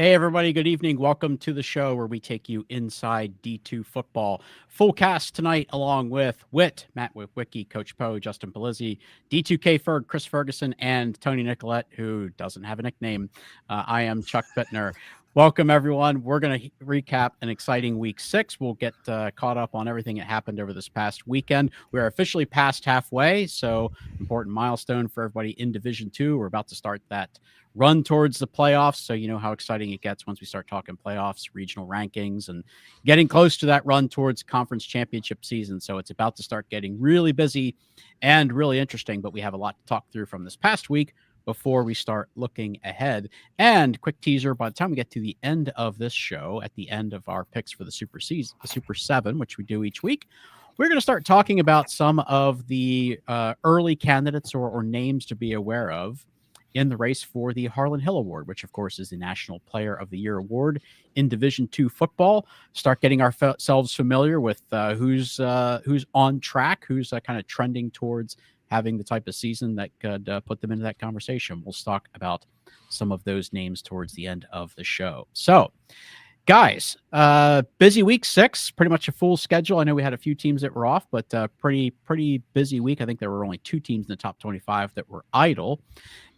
Hey, everybody. Good evening. Welcome to the show where we take you inside D2 football. Full cast tonight, along with Wit, Matt Wicki, Coach Poe, Justin Pelizzi, D2K Ferg, Chris Ferguson, and Tony Nicolette, who doesn't have a nickname. I am Chuck Bittner. Welcome, everyone. We're going to recap an exciting week 6. We'll get caught up on everything that happened over this past weekend. We're officially past halfway, so important milestone for everybody in Division 2. We're about to start that run towards the playoffs. So you know how exciting it gets once we start talking playoffs, regional rankings, and getting close to that run towards conference championship season. So it's about to start getting really busy and really interesting, but we have a lot to talk through from this past week before we start looking ahead. And quick teaser, by the time we get to the end of this show, at the end of our picks for the Super Season, the Super 7, which we do each week, we're going to start talking about some of the early candidates or names to be aware of in the race for the Harlon Hill Award, which, of course, is the National Player of the Year award in Division 2 football. Start getting ourselves familiar with who's on track, who's kind of trending towards having the type of season that could put them into that conversation. We'll talk about some of those names towards the end of the show. So, guys, busy week 6, pretty much a full schedule. I know we had a few teams that were off, but pretty busy week. I think there were only 2 teams in the top 25 that were idle.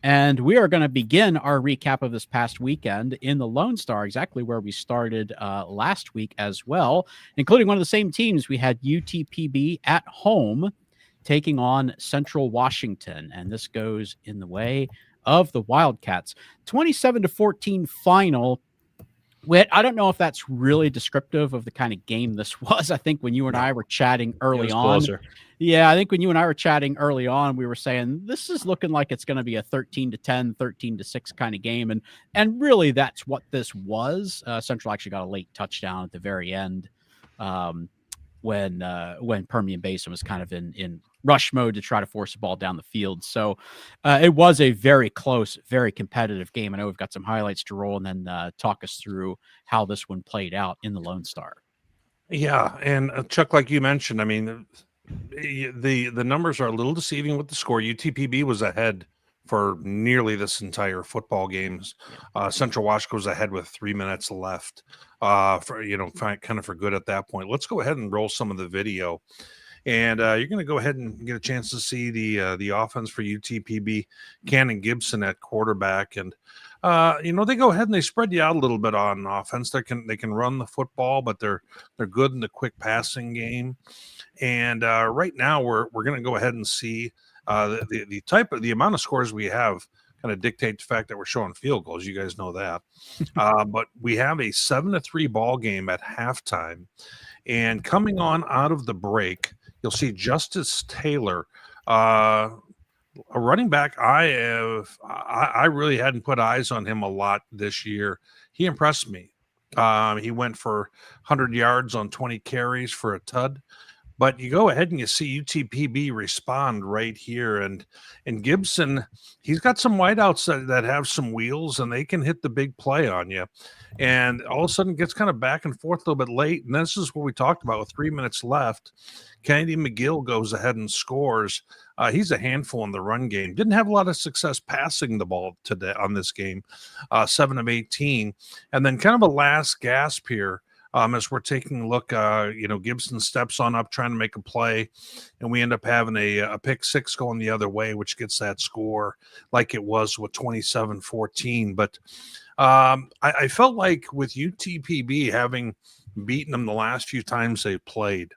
And we are going to begin our recap of this past weekend in the Lone Star, exactly where we started last week as well, including one of the same teams. We had UTPB at home taking on Central Washington, and this goes in the way of the Wildcats. 27-14 final. Whit, I don't know if that's really descriptive of the kind of game this was. I think when you and I were chatting early on, I think when you and I were chatting early on, we were saying this is looking like it's going to be a 13-10, 13-6 kind of game, and really that's what this was. Central actually got a late touchdown at the very end when Permian Basin was kind of in rush mode to try to force the ball down the field. So it was a very close, very competitive game. I know we've got some highlights to roll and then talk us through how this one played out in the Lone Star. Yeah, and Chuck, like you mentioned, I mean, the numbers are a little deceiving with the score. UTPB was ahead for nearly this entire football games. Central Washington was ahead with 3 minutes left. For kind of for good at that point. Let's go ahead and roll some of the video. And you're going to go ahead and get a chance to see the offense for UTPB, Cannon Gibson at quarterback, and they go ahead and they spread you out a little bit on offense. They can run the football, but they're good in the quick passing game. And right now we're going to go ahead and see the amount of scores we have kind of dictate the fact that we're showing field goals. You guys know that. But we have a 7-3 ball game at halftime, and coming on out of the break, you'll see Justice Taylor, a running back. I really hadn't put eyes on him a lot this year. He impressed me. He went for 100 yards on 20 carries for a tud. But you go ahead and you see UTPB respond right here, and Gibson, he's got some wideouts that have some wheels, and they can hit the big play on you. And all of a sudden, gets kind of back and forth a little bit late, and this is what we talked about with 3 minutes left. Kennedy McGill goes ahead and scores. He's a handful in the run game. Didn't have a lot of success passing the ball today on this game, 7 of 18, and then kind of a last gasp here. As we're taking a look, Gibson steps on up trying to make a play, and we end up having a pick six going the other way, which gets that score like it was with 27-14. But I felt like with UTPB having beaten them the last few times they played,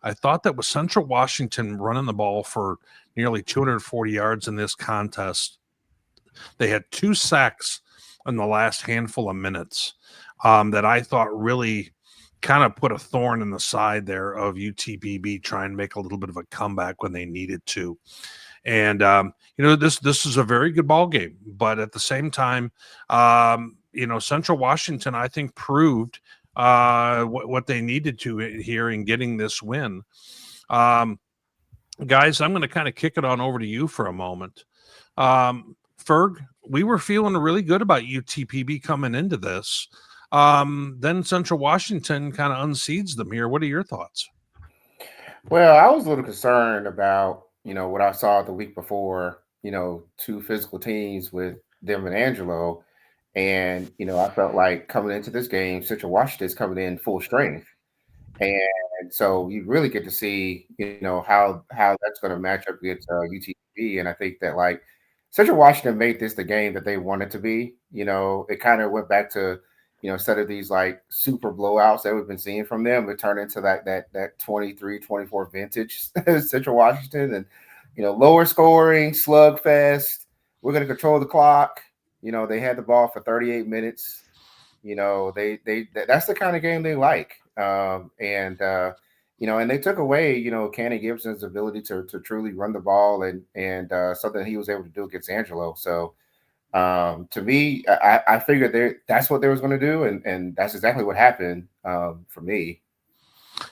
I thought that with Central Washington running the ball for nearly 240 yards in this contest, they had 2 sacks in the last handful of minutes. That I thought really kind of put a thorn in the side there of UTPB trying to make a little bit of a comeback when they needed to. And, this is a very good ball game. But at the same time, Central Washington, I think, proved what they needed to here in getting this win. Guys, I'm going to kind of kick it on over to you for a moment. Ferg, we were feeling really good about UTPB coming into this. Then Central Washington kind of unseeds them here. What are your thoughts? Well, I was a little concerned about, what I saw the week before, 2 physical teams with Dem and Angelo. And, I felt like coming into this game, Central Washington is coming in full strength. And so you really get to see, how that's going to match up against UTPB. And I think that like Central Washington made this the game that they wanted to be. It kind of went back to, instead of these like super blowouts that we've been seeing from them, it turned into that 23-24 vintage Central Washington, and lower scoring, slugfest. We're going to control the clock. They had the ball for 38 minutes. That's the kind of game they like. And they took away, Cannon Gibson's ability to truly run the ball and something he was able to do against Angelo. So to me, I figured that's what they was going to do, and that's exactly what happened for me.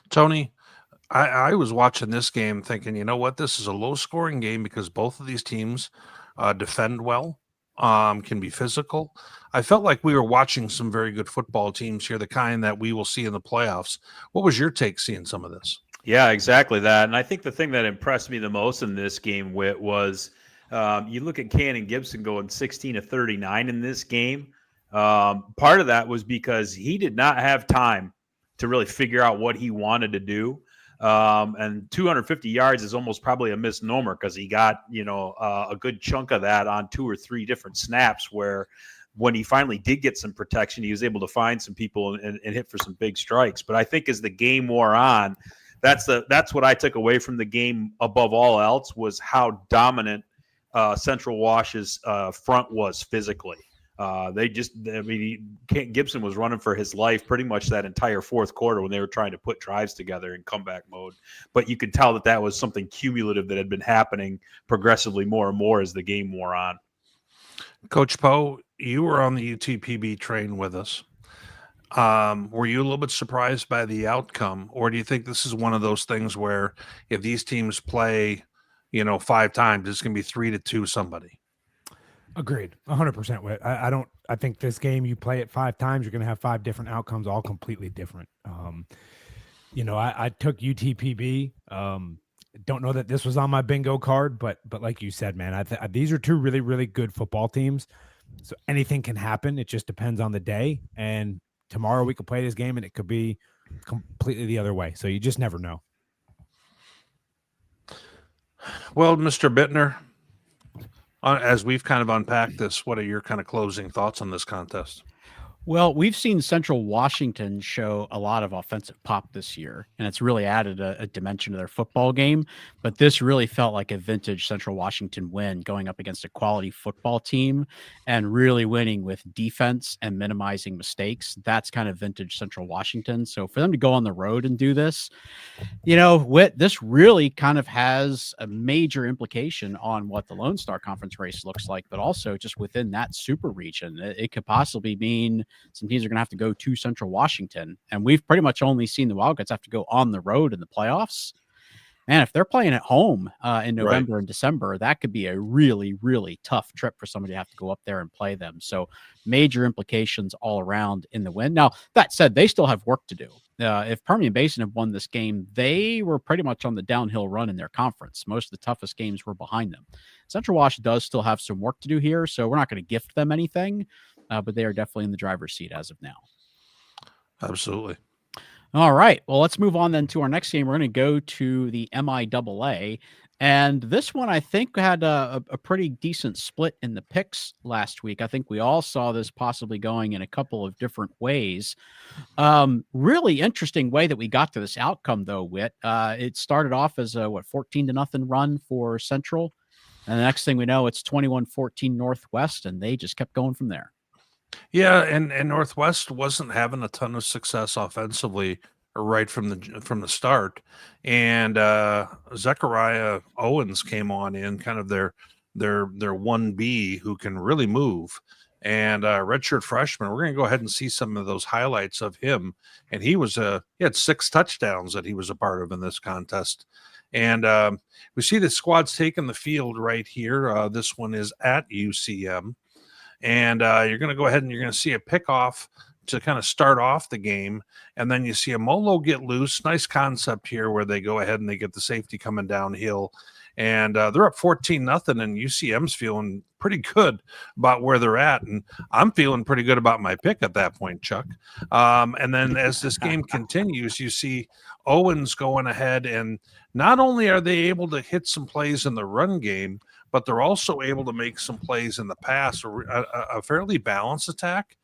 Tony, I was watching this game thinking, you know what, this is a low scoring game because both of these teams defend well, can be physical. I felt like we were watching some very good football teams here, the kind that we will see in the playoffs. What was your take seeing some of this? Yeah, exactly that. And I think the thing that impressed me the most in this game, Whit, was you look at Cannon Gibson going 16 of 39 in this game. Part of that was because he did not have time to really figure out what he wanted to do. And 250 yards is almost probably a misnomer because he got, a good chunk of that on 2 or 3 different snaps where when he finally did get some protection, he was able to find some people and hit for some big strikes. But I think as the game wore on, that's what I took away from the game above all else was how dominant Central Wash's front was physically. Gibson was running for his life pretty much that entire fourth quarter when they were trying to put drives together in comeback mode. But you could tell that was something cumulative that had been happening progressively more and more as the game wore on. Coach Poe, you were on the UTPB train with us. Were you a little bit surprised by the outcome, or do you think this is one of those things where if these teams play, 5 times, it's going to be 3-2 somebody? Agreed, 100%. I think this game, you play it 5 times, you're going to have 5 different outcomes, all completely different. I took UTPB. Don't know that this was on my bingo card, but like you said, man, these are 2 really, really good football teams. So anything can happen. It just depends on the day. And tomorrow we could play this game and it could be completely the other way. So you just never know. Well, Mr. Bittner, as we've kind of unpacked this, what are your kind of closing thoughts on this contest? Well, we've seen Central Washington show a lot of offensive pop this year, and it's really added a dimension to their football game. But this really felt like a vintage Central Washington win, going up against a quality football team and really winning with defense and minimizing mistakes. That's kind of vintage Central Washington. So for them to go on the road and do this, this really kind of has a major implication on what the Lone Star Conference race looks like, but also just within that super region. It could possibly mean some teams are going to have to go to Central Washington. And we've pretty much only seen the Wildcats have to go on the road in the playoffs. Man, if they're playing at home in November and December, that could be a really, really tough trip for somebody to have to go up there and play them. So major implications all around in the win. Now, that said, they still have work to do. If Permian Basin had won this game, they were pretty much on the downhill run in their conference. Most of the toughest games were behind them. Central Wash does still have some work to do here, so we're not going to gift them anything, but they are definitely in the driver's seat as of now. Absolutely. All right. Well, let's move on then to our next game. We're going to go to the MIAA. And this one, I think, had a pretty decent split in the picks last week. I think we all saw this possibly going in a couple of different ways. Really interesting way that we got to this outcome, though, Whit. It started off as a 14-0 run for Central. And the next thing we know, it's 21-14 Northwest, and they just kept going from there. Yeah, and Northwest wasn't having a ton of success offensively right from the start, and Zechariah Owens came on in kind of their 1B who can really move, and redshirt freshman. We're going to go ahead and see some of those highlights of him, and he had 6 touchdowns that he was a part of in this contest. And we see the squad's taking the field right here. This one is at UCM. And you're going to go ahead and you're going to see a pickoff to kind of start off the game. And then you see a Molo get loose. Nice concept here where they go ahead and they get the safety coming downhill. and they're up 14-0, and UCM's feeling pretty good about where they're at, and I'm feeling pretty good about my pick at that point, Chuck. And then as this game continues, you see Owens going ahead, and not only are they able to hit some plays in the run game, but they're also able to make some plays in the pass, a fairly balanced attack.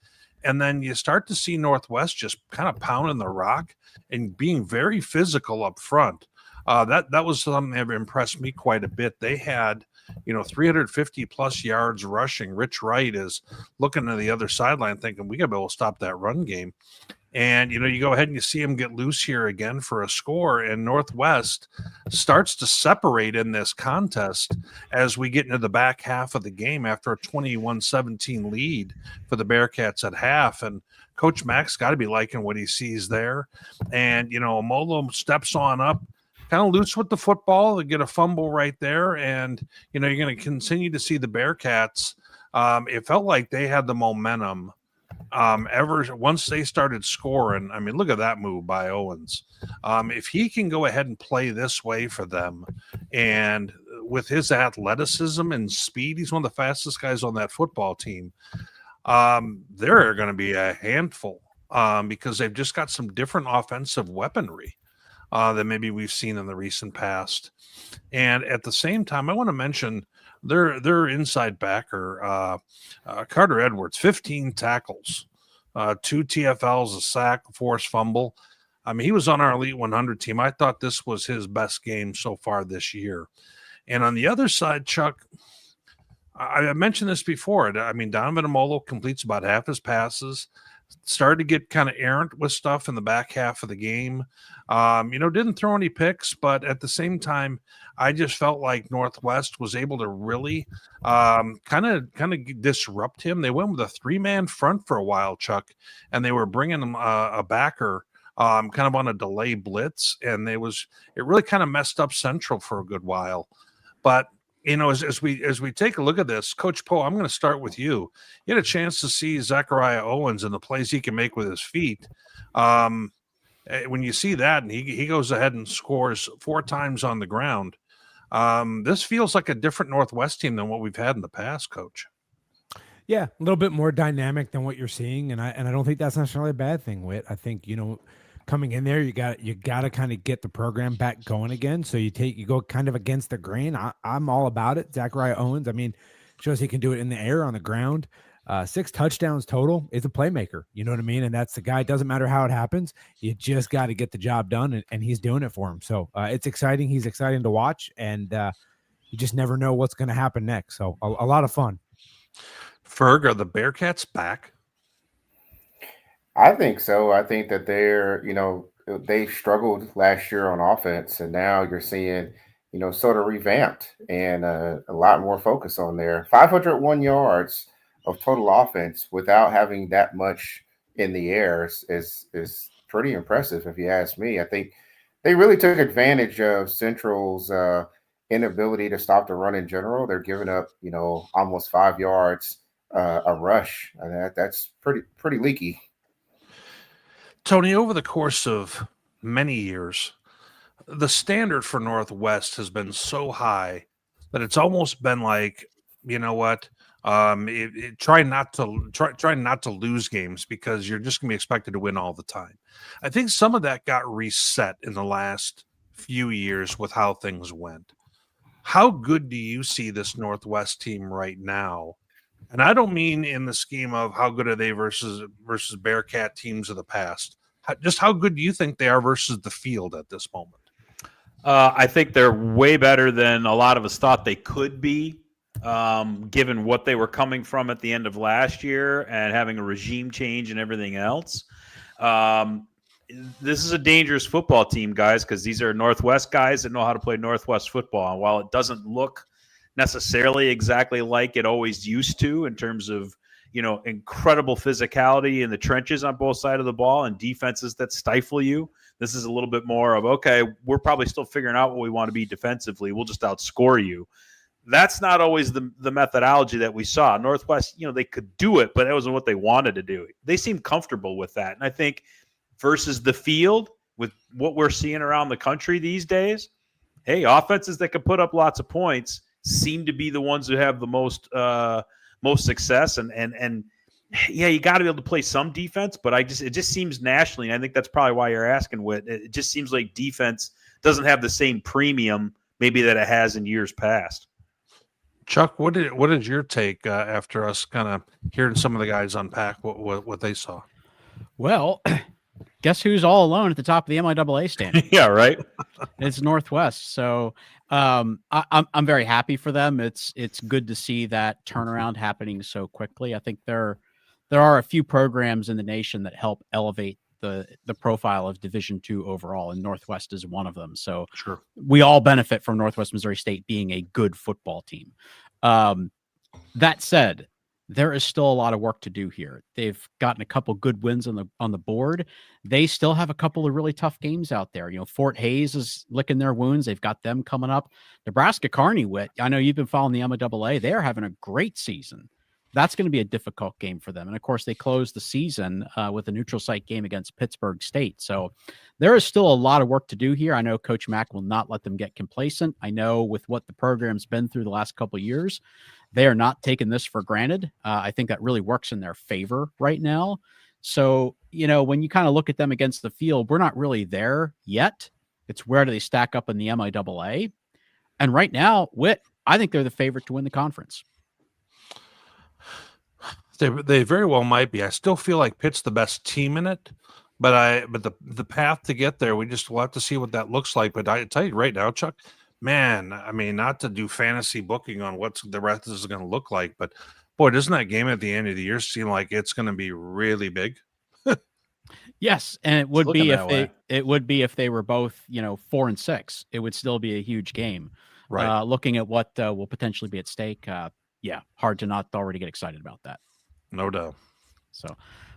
And then you start to see Northwest just kind of pounding the rock and being very physical up front. That was something that impressed me quite a bit. They had, 350 plus yards rushing. Rich Wright is looking to the other sideline thinking, we got to be able to stop that run game. And, you go ahead and you see him get loose here again for a score, and Northwest starts to separate in this contest as we get into the back half of the game after a 21-17 lead for the Bearcats at half. And Coach Mack's got to be liking what he sees there. And, Molo steps on up, kind of loose with the football. They get a fumble right there, and, you're going to continue to see the Bearcats. It felt like they had the momentum ever once they started scoring. I mean, look at that move by Owens. If he can go ahead and play this way for them, and with his athleticism and speed, he's one of the fastest guys on that football team. They're going to be a handful because they've just got some different offensive weaponry than maybe we've seen in the recent past. And at the same time, I want to mention their inside backer, Carter Edwards, 15 tackles, 2 TFLs, a sack, a forced fumble. I mean, he was on our Elite 100 team. I thought this was his best game so far this year. And on the other side, Chuck, I mentioned this before. I mean, Donovan Amolo completes about half his passes. Started to get kind of errant with stuff in the back half of the game. Didn't throw any picks, but at the same time, I just felt like Northwest was able to really kind of disrupt him. They went with a 3-man front for a while, Chuck, and they were bringing him a backer kind of on a delay blitz, and it really kind of messed up Central for a good while. But as we take a look at this, Coach Poe, I'm going to start with you. You had a chance to see Zachariah Owens and the plays he can make with his feet. When you see that, and he goes ahead and scores 4 times on the ground, this feels like a different Northwest team than what we've had in the past, Coach. Yeah, a little bit more dynamic than what you're seeing, and I don't think that's necessarily a bad thing, Whit. I think coming in there, you got to kind of get the program back going again. So you go kind of against the grain. I'm all about it. Zachariah Owens, I mean, shows he can do it in the air, on the ground. 6 touchdowns total. Is a playmaker. You know what I mean? And that's the guy. It doesn't matter how it happens. You just got to get the job done, and he's doing it for him. So it's exciting. He's exciting to watch, and you just never know what's going to happen next. So a lot of fun. Ferg, are the Bearcats back? I think so. I think that they struggled last year on offense, and now you're seeing, sort of revamped and a lot more focus on there. 501 yards of total offense without having that much in the air is pretty impressive, if you ask me. I think they really took advantage of Central's inability to stop the run in general. They're giving up, almost 5 yards a rush, and that's pretty leaky. Tony, over the course of many years, the standard for Northwest has been so high that it's almost been like, you know what, try not to lose games because you're just going to be expected to win all the time. I think some of that got reset in the last few years with how things went. How good do you see this Northwest team right now? And I don't mean in the scheme of how good are they versus Bearcat teams of the past. Just how good do you think they are versus the field at this moment? I think they're way better than a lot of us thought they could be, given what they were coming from at the end of last year and having a regime change and everything else. This is a dangerous football team, guys, because these are Northwest guys that know how to play Northwest football. And while it doesn't look necessarily exactly like it always used to in terms of, incredible physicality in the trenches on both sides of the ball and defenses that stifle you, this is a little bit more of, okay, we're probably still figuring out what we want to be defensively. We'll just outscore you. That's not always the methodology that we saw. Northwest, they could do it, but that wasn't what they wanted to do. They seemed comfortable with that. And I think versus the field, with what we're seeing around the country these days, hey, offenses that can put up lots of points seem to be the ones who have the most success. And yeah, you got to be able to play some defense, but it just seems nationally, and I think that's probably why you're asking, Whit. It just seems like defense doesn't have the same premium maybe that it has in years past. Chuck, what is your take after us kind of hearing some of the guys unpack what they saw? Well, guess who's all alone at the top of the MIAA standing? Yeah, right. It's Northwest. So I'm very happy for them. It's good to see that turnaround happening so quickly. I think there are a few programs in the nation that help elevate the profile of Division II overall, and Northwest is one of them. So sure, we all benefit from Northwest Missouri State being a good football team. That said, there is still a lot of work to do here. They've gotten a couple good wins on the board. They still have a couple of really tough games out there. You know, Fort Hays is licking their wounds. They've got them coming up. Nebraska Kearney, Whit, I know you've been following the MIAA. They're having a great season. That's going to be a difficult game for them. And of course, they closed the season with a neutral site game against Pittsburgh State. So there is still a lot of work to do here. I know Coach Mack will not let them get complacent. I know with what the program's been through the last couple of years, they are not taking this for granted. I think that really works in their favor right now. So, you know, when you kind of look at them against the field, we're not really there yet. It's where do they stack up in the MIAA? And right now, Whit, I think they're the favorite to win the conference. They very well might be. I still feel like Pitt's the best team in it, but the path to get there, we'll have to see what that looks like. But I tell you right now, Chuck, man, I mean, not to do fantasy booking on what the rest is going to look like, but boy, doesn't that game at the end of the year seem like it's going to be really big? Yes, and it would be if they were both, 4-6. It would still be a huge game. Right. Looking at what will potentially be at stake, hard to not already get excited about that. No doubt. So,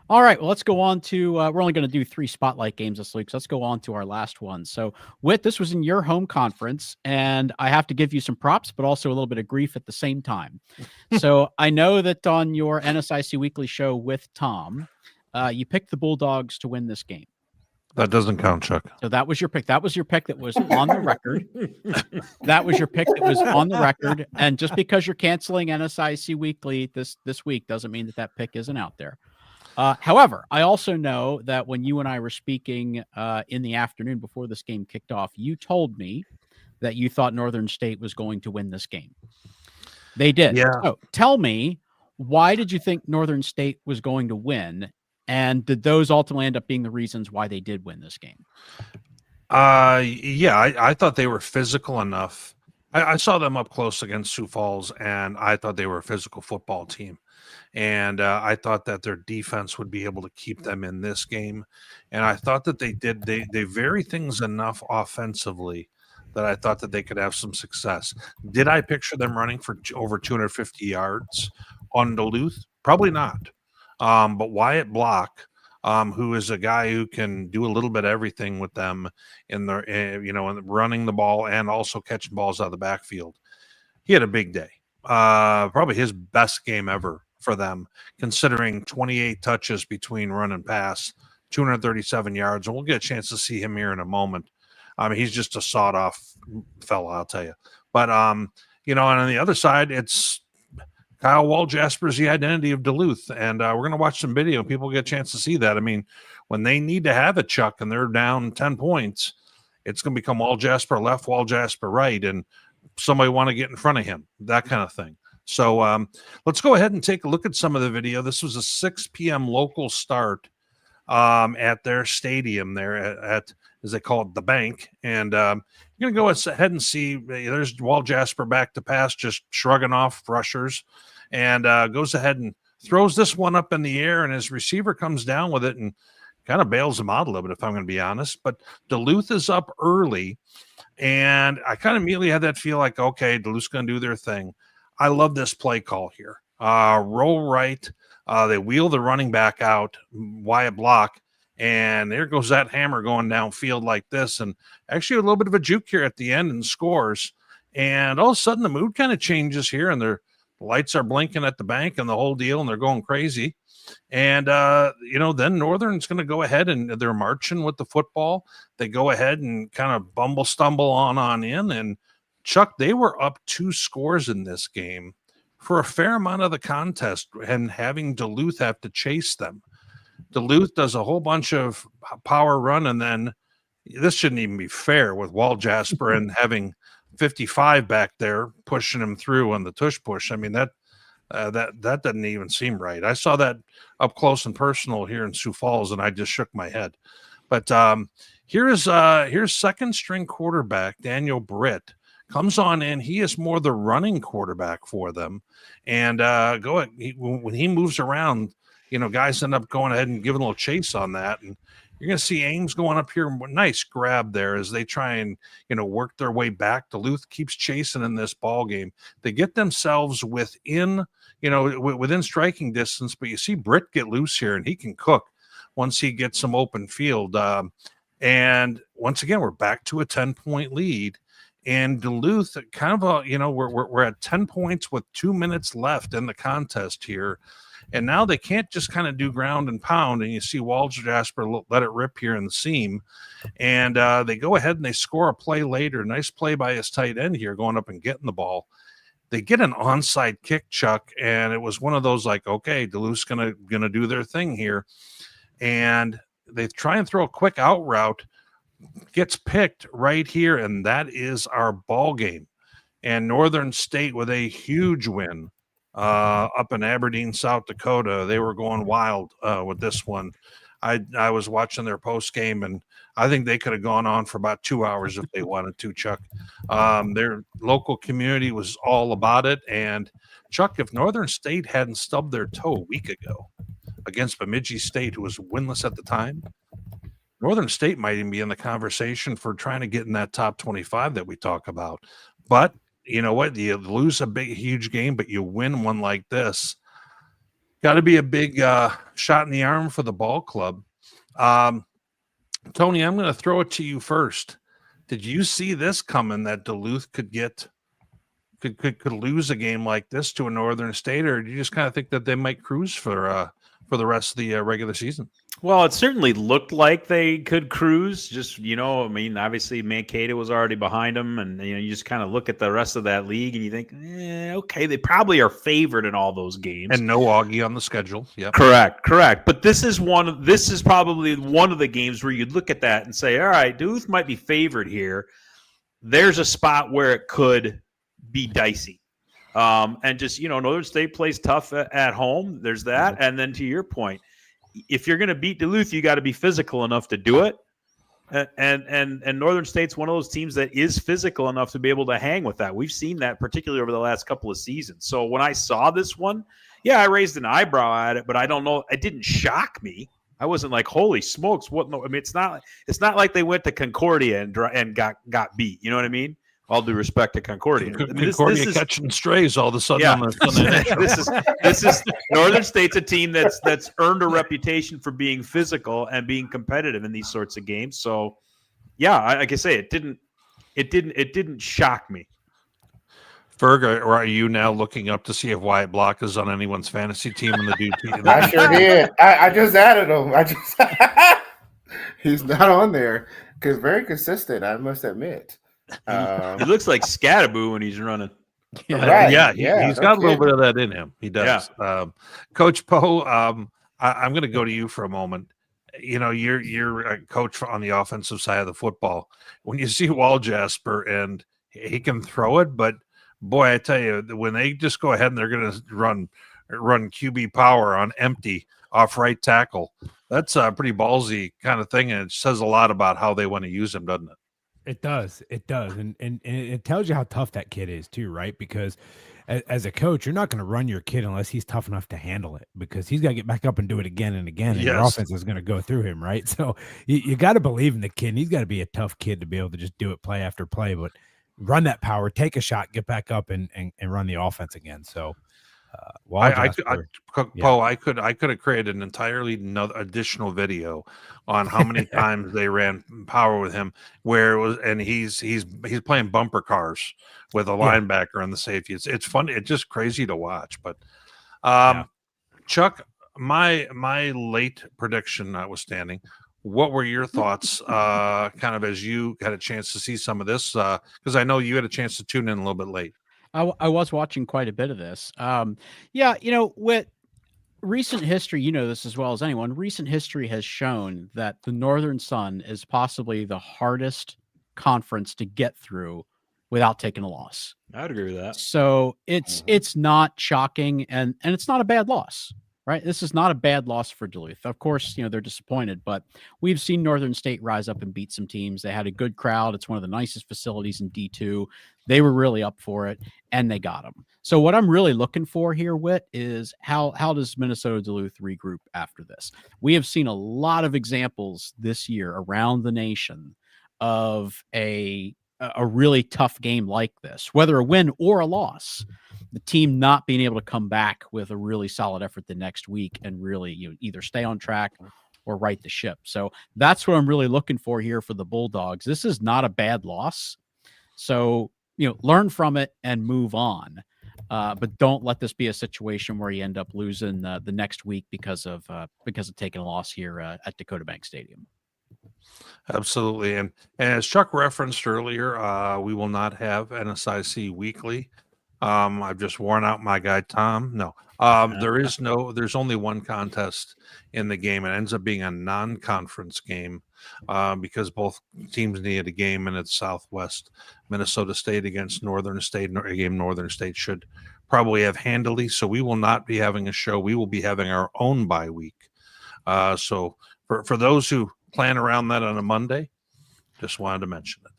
all right, well, let's go on to, we're only going to do 3 spotlight games this week. So let's go on to our last one. So Whit, this was in your home conference, and I have to give you some props, but also a little bit of grief at the same time. So I know that on your NSIC Weekly show with Tom, you picked the Bulldogs to win this game. That doesn't count, Chuck. So that was your pick. That was your pick that was on the record. That was your pick that was on the record. And just because you're canceling NSIC Weekly this week doesn't mean that pick isn't out there. However, I also know that when you and I were speaking in the afternoon before this game kicked off, you told me that you thought Northern State was going to win this game. They did. Yeah. So tell me, why did you think Northern State was going to win? And did those ultimately end up being the reasons why they did win this game? I thought they were physical enough. I saw them up close against Sioux Falls, and I thought they were a physical football team. And I thought that their defense would be able to keep them in this game. And I thought that they vary things enough offensively that I thought that they could have some success. Did I picture them running for over 250 yards on Duluth? Probably not. But Wyatt Block, who is a guy who can do a little bit of everything with them in running the ball and also catching balls out of the backfield. He had a big day. Probably his best game ever for them, considering 28 touches between run and pass, 237 yards. And we'll get a chance to see him here in a moment. He's just a sawed-off fella, I'll tell you. But, and on the other side, it's Kyle Walljasper's the identity of Duluth, and we're going to watch some video. People get a chance to see that. I mean, when they need to have it, Chuck, and they're down 10 points, it's going to become Walljasper left, Walljasper right, and somebody want to get in front of him, that kind of thing. So let's go ahead and take a look at some of the video. This was a 6 p.m. local start at their stadium there at as they call it, the bank. And you're going to go ahead and see there's Walljasper back to pass, just shrugging off rushers, and goes ahead and throws this one up in the air, and his receiver comes down with it and kind of bails him out a little bit, if I'm going to be honest. But Duluth is up early, and I kind of immediately had that feel like, okay, Duluth's going to do their thing. I love this play call here. Roll right. They wheel the running back out, Wyatt Block, and there goes that hammer going downfield like this. And actually a little bit of a juke here at the end and scores. And all of a sudden the mood kind of changes here, and they're lights are blinking at the bank and the whole deal, and they're going crazy. And, then Northern's going to go ahead and they're marching with the football. They go ahead and kind of stumble on in. And Chuck, they were up 2 scores in this game for a fair amount of the contest and having Duluth have to chase them. Duluth does a whole bunch of power run, and then this shouldn't even be fair with Walt Jasper and having 55 back there pushing him through on the tush push. I mean, that doesn't even seem right. I saw that up close and personal here in Sioux Falls, and I just shook my head. But here's second string quarterback Daniel Britt comes on in. He is more the running quarterback for them, and when he moves around, guys end up going ahead and giving a little chase on that, and you're going to see Ames going up here. Nice grab there as they try and, work their way back. Duluth keeps chasing in this ball game. They get themselves within striking distance, but you see Britt get loose here, and he can cook once he gets some open field. And once again, we're back to a 10-point lead. And Duluth kind of, we're at 10 points with 2 minutes left in the contest here. And now they can't just kind of do ground and pound. And you see Walter Jasper let it rip here in the seam. And they go ahead and they score a play later. Nice play by his tight end here going up and getting the ball. They get an onside kick, Chuck. And it was one of those like, okay, Duluth's gonna do their thing here. And they try and throw a quick out route. Gets picked right here. And that is our ball game. And Northern State with a huge win. Up in Aberdeen, South Dakota. They were going wild with this one. I was watching their post game, and I think they could have gone on for about 2 hours if they wanted to, Chuck. Their local community was all about it. And Chuck, if Northern State hadn't stubbed their toe a week ago against Bemidji State, who was winless at the time, Northern State might even be in the conversation for trying to get in that top 25 that we talk about. But you know what? You lose a huge game, but you win one like this. Got to be a big shot in the arm for the ball club. Tony, I'm going to throw it to you first. Did you see this coming that Duluth could lose a game like this to a Northern State, or do you just kind of think that they might cruise for the rest of the regular season? Well, it certainly looked like they could cruise. Just, obviously Mankato was already behind them, and you just kind of look at the rest of that league and you think, okay, they probably are favored in all those games. And no Augie on the schedule. Yeah, correct. But this is probably one of the games where you'd look at that and say, all right, Duluth might be favored here. There's a spot where it could be dicey. And just, Northern State plays tough at home. There's that. And then to your point, if you're going to beat Duluth, you got to be physical enough to do it. And Northern State's one of those teams that is physical enough to be able to hang with that. We've seen that particularly over the last couple of seasons. So when I saw this one, I raised an eyebrow at it, but I don't know. It didn't shock me. I wasn't like, holy smokes. What? No, I mean, it's not like they went to Concordia and got beat. You know what I mean? All due respect to Concordia. Concordia this catching strays all of a sudden. On the this is Northern State's a team that's earned a reputation for being physical and being competitive in these sorts of games. So, like I say, it didn't shock me. Ferg, or are you now looking up to see if Wyatt Block is on anyone's fantasy team in the D2? I sure did. I just added him. He's not on there because very consistent, I must admit. He looks like Scattaboo when he's running. Right. He's got a little bit of that in him. He does. Yeah. Coach Poe, I'm going to go to you for a moment. You're a coach on the offensive side of the football. When you see Walt Jasper and he can throw it, but boy, I tell you, when they just go ahead and they're going to run QB power on empty off right tackle, that's a pretty ballsy kind of thing, and it says a lot about how they want to use him, doesn't it? It does. And it tells you how tough that kid is too, right? Because as a coach, you're not going to run your kid unless he's tough enough to handle it, because he's got to get back up and do it again and again. And your offense is going to go through him, right? So you got to believe in the kid. And he's got to be a tough kid to be able to just do it play after play, but run that power, take a shot, get back up and run the offense again. So I Yeah. could have created an entirely additional video on how many times they ran power with him, where it was, and he's playing bumper cars with a linebacker and the safety. It's fun. It's just crazy to watch. But Chuck, my late prediction notwithstanding, what were your thoughts, kind of as you had a chance to see some of this? Because I know you had a chance to tune in a little bit late. I was watching quite a bit of this. Yeah, with recent history, this as well as anyone, recent history has shown that the Northern Sun is possibly the hardest conference to get through without taking a loss. I would agree with that. So it's not shocking, and it's not a bad loss, right? This is not a bad loss for Duluth. Of course, they're disappointed, but we've seen Northern State rise up and beat some teams. They had a good crowd. It's one of the nicest facilities in D2. They were really up for it, and they got them. So what I'm really looking for here, Whit, is how does Minnesota Duluth regroup after this? We have seen a lot of examples this year around the nation of a really tough game like this, whether a win or a loss, the team not being able to come back with a really solid effort the next week and really either stay on track or right the ship. So that's what I'm really looking for here for the Bulldogs. This is not a bad loss. So, learn from it and move on. But don't let this be a situation where you end up losing the next week because of taking a loss here at Dakota Bank Stadium. Absolutely. And as Chuck referenced earlier, we will not have NSIC weekly. I've just worn out my guy, Tom. No, there's only one contest in the game. It ends up being a non-conference game because both teams needed a game, and it's Southwest Minnesota State against Northern State, a game Northern State should probably have handily. So we will not be having a show. We will be having our own bye week. So for those who plan around that on a Monday, just wanted to mention it.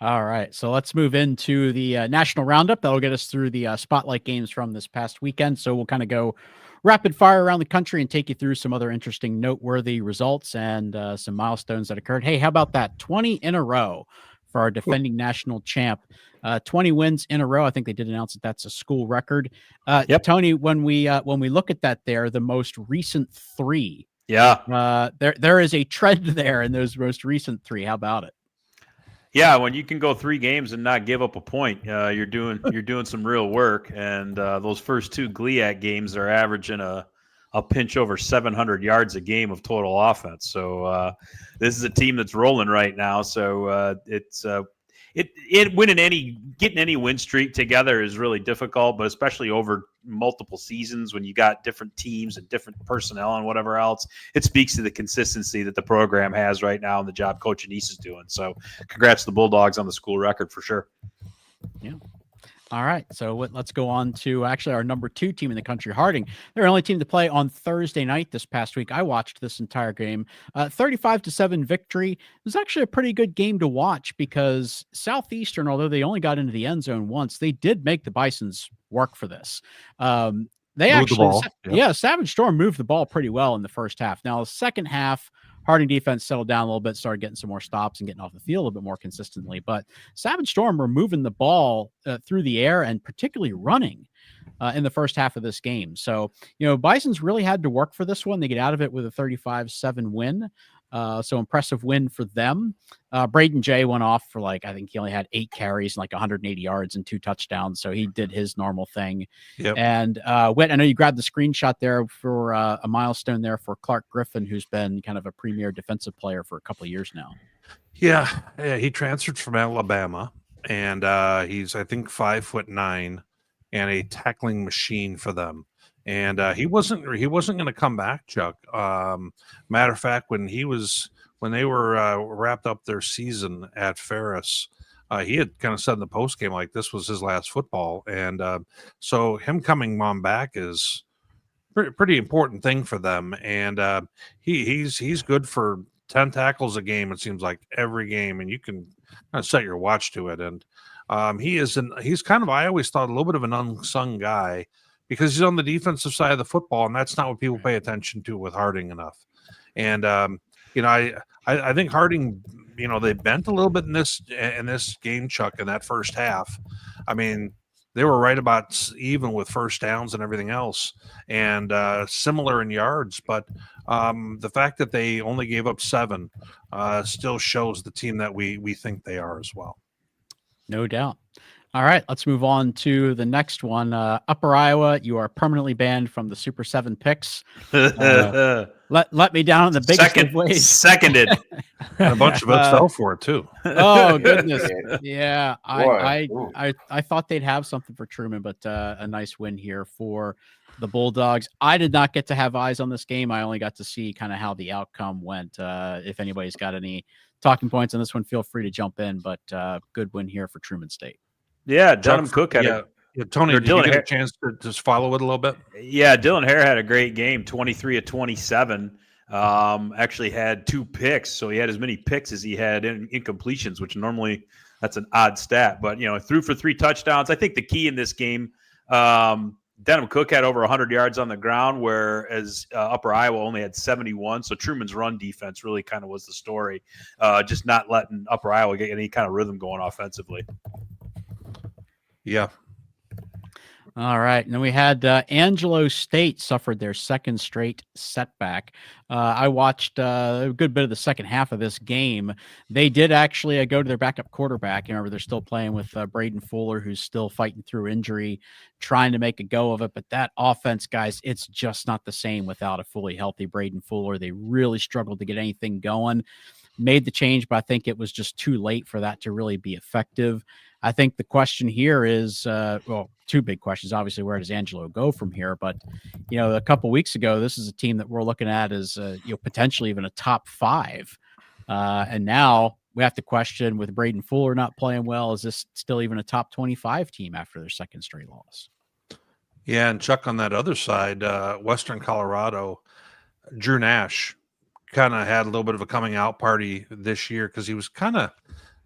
All right, so let's move into the national roundup. That'll get us through the spotlight games from this past weekend. So we'll kind of go rapid fire around the country and take you through some other interesting, noteworthy results and some milestones that occurred. Hey, how about that? 20 in a row for our defending national champ. 20 wins in a row. I think they did announce that that's a school record. Yep. Tony, when we look at that, there, the most recent three. Yeah. There is a trend there in those most recent three. How about it? Yeah, when you can go 3 games and not give up a point, you're doing some real work. And those first 2 GLIAC games are averaging a pinch over 700 yards a game of total offense. So this is a team that's rolling right now. So getting any win streak together is really difficult, but especially over multiple seasons when you got different teams and different personnel and whatever else, it speaks to the consistency that the program has right now and the job Coach Anise is doing. So congrats to the Bulldogs on the school record for sure. Yeah. All right, so let's go on to actually our number 2 team in the country, Harding. They're the only team to play on Thursday night this past week. I watched this entire game. 35-7 victory. It was actually a pretty good game to watch because Southeastern, although they only got into the end zone once, they did make the Bisons work for this. Savage Storm moved the ball pretty well in the first half. Now, the second half, Harding defense settled down a little bit, started getting some more stops and getting off the field a little bit more consistently. But Savage Storm were moving the ball through the air and particularly running in the first half of this game. So, Bisons really had to work for this one. They get out of it with a 35-7 win. So impressive win for them. Braden Jay went off for I think he only had 8 carries and 180 yards and 2 touchdowns. So he did his normal thing. Yep. And Whit, I know you grabbed the screenshot there for a milestone there for Clark Griffin, who's been kind of a premier defensive player for a couple of years now. Yeah, he transferred from Alabama, and he's I think 5'9" and a tackling machine for them. And he wasn't going to come back, Chuck. Matter of fact, when they were wrapped up their season at Ferris, he had kind of said in the post game this was his last football, and so him coming on back is pretty important thing for them. And he's good for 10 tackles a game. It seems like every game, and you can kind of set your watch to it. And he's kind of, I always thought, a little bit of an unsung guy, because he's on the defensive side of the football, and that's not what people pay attention to with Harding enough. And I think Harding, they bent a little bit in this game, Chuck, in that first half. I mean, they were right about even with first downs and everything else, and similar in yards. But the fact that they only gave up 7 still shows the team that we think they are as well. No doubt. All right, let's move on to the next one. Upper Iowa, you are permanently banned from the Super 7 picks. Let me down in the biggest of ways. Seconded. And a bunch of us fell for it too. Oh goodness, yeah. Boy, I thought they'd have something for Truman, but a nice win here for the Bulldogs. I did not get to have eyes on this game. I only got to see kind of how the outcome went. If anybody's got any talking points on this one, feel free to jump in. But good win here for Truman State. Yeah, Dunham Cook had Tony, did Dylan you get a chance to just follow it a little bit? Yeah, Dylan Hare had a great game, 23 of 27. Actually had 2 picks, so he had as many picks as he had incompletions, which normally that's an odd stat. But threw for 3 touchdowns. I think the key in this game, Denham Cook had over 100 yards on the ground, whereas Upper Iowa only had 71. So Truman's run defense really kind of was the story, just not letting Upper Iowa get any kind of rhythm going offensively. Yeah. All right. And then we had Angelo State suffered their second straight setback. I watched a good bit of the second half of this game. They did actually go to their backup quarterback. Remember, they're still playing with Braden Fuller, who's still fighting through injury, trying to make a go of it. But that offense, guys, it's just not the same without a fully healthy Braden Fuller. They really struggled to get anything going. Made the change, but I think it was just too late for that to really be effective. I think the question here is, 2 big questions. Obviously, where does Angelo go from here? But, a couple weeks ago, this is a team that we're looking at as, potentially even a top 5. And now we have to question, with Braden Fuller not playing well, is this still even a top 25 team after their second straight loss? Yeah, and Chuck, on that other side, Western Colorado, Drew Nash kind of had a little bit of a coming out party this year because he was kind of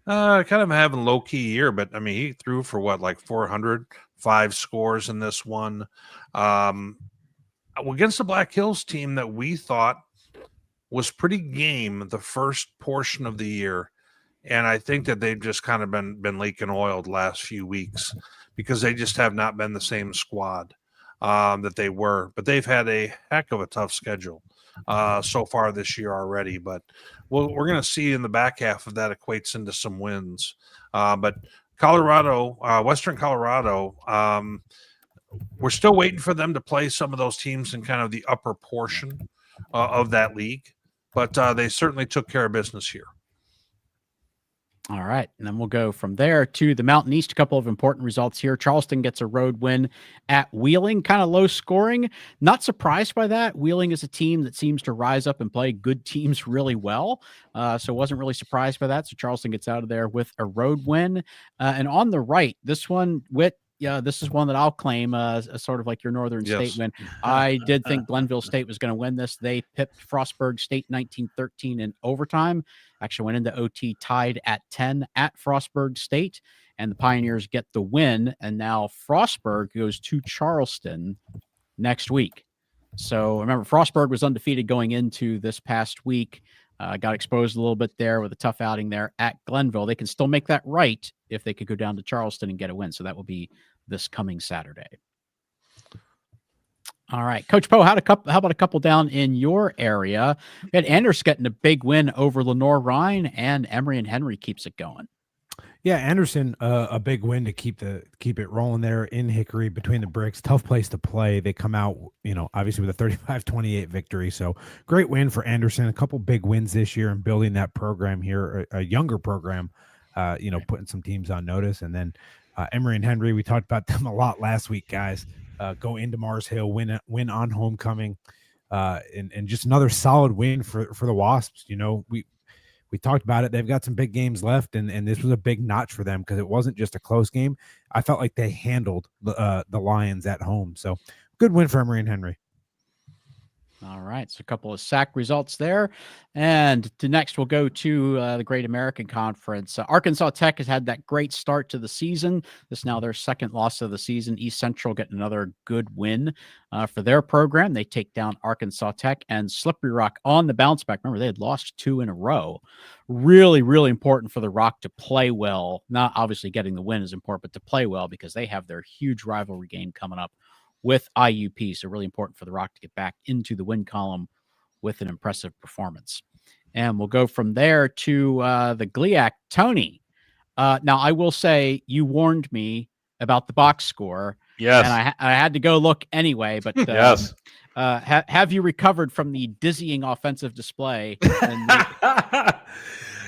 having a low key year, but I mean, he threw for 405 scores in this one against the Black Hills team that we thought was pretty game the first portion of the year. And I think that they've just kind of been leaking oil the last few weeks because they just have not been the same squad that they were, but they've had a heck of a tough schedule so far this year already. But we're going to see in the back half of that equates into some wins. But Colorado, Western Colorado, we're still waiting for them to play some of those teams in kind of the upper portion of that league. But they certainly took care of business here. All right. And then we'll go from there to the Mountain East. A couple of important results here. Charleston gets a road win at Wheeling, kind of low scoring. Not surprised by that. Wheeling is a team that seems to rise up and play good teams really well. So wasn't really surprised by that. So Charleston gets out of there with a road win. And on the right, this one, this is one that I'll claim as sort of like your Northern State win. I did think Glenville State was going to win this. They pipped Frostburg State 19-13 in overtime. Actually went into OT tied at 10 at Frostburg State, and the Pioneers get the win. And now Frostburg goes to Charleston next week. So remember, Frostburg was undefeated going into this past week. Got exposed a little bit there with a tough outing there at Glenville. They can still make that right if they could go down to Charleston and get a win. So that will be this coming Saturday. All right, Coach Poe, how about a couple down in your area? We had Anders getting a big win over Lenore-Rhine, and Emory and Henry keeps it going. Yeah, Anderson, a big win to keep it rolling there in Hickory between the bricks. Tough place to play. They come out, obviously with a 35-28 victory. So great win for Anderson. A couple big wins this year and building that program here, a younger program, putting some teams on notice. And then Emory and Henry, we talked about them a lot last week, guys. Go into Mars Hill, win on homecoming, and just another solid win for the Wasps. We talked about it. They've got some big games left, and this was a big notch for them because it wasn't just a close game. I felt like they handled the Lions at home. So good win for Emory and Henry. All right, so a couple of sack results there. And next, we'll go to the Great American Conference. Arkansas Tech has had that great start to the season. This is now their second loss of the season. East Central getting another good win for their program. They take down Arkansas Tech, and Slippery Rock on the bounce back. Remember, they had lost 2 in a row. Really, really important for the Rock to play well. Not obviously getting the win is important, but to play well because they have their huge rivalry game coming up with IUP. So really important for the Rock to get back into the win column with an impressive performance. And we'll go from there to the GLIAC. Tony, now I will say you warned me about the box score. Yes. And I had to go look anyway, but yes. Have you recovered from the dizzying offensive display?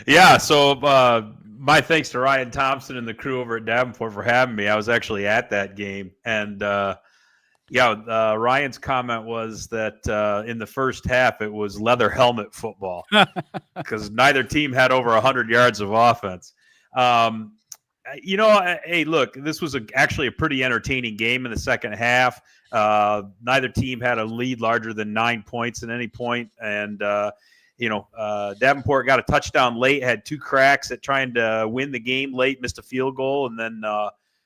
Yeah. So my thanks to Ryan Thompson and the crew over at Davenport for having me. I was actually at that game, and Ryan's comment was that in the first half it was leather helmet football because neither team had over 100 yards of offense. Hey, look, this was actually a pretty entertaining game in the second half. Neither team had a lead larger than 9 points at any point, and Davenport got a touchdown late, had 2 cracks at trying to win the game late, missed a field goal, and then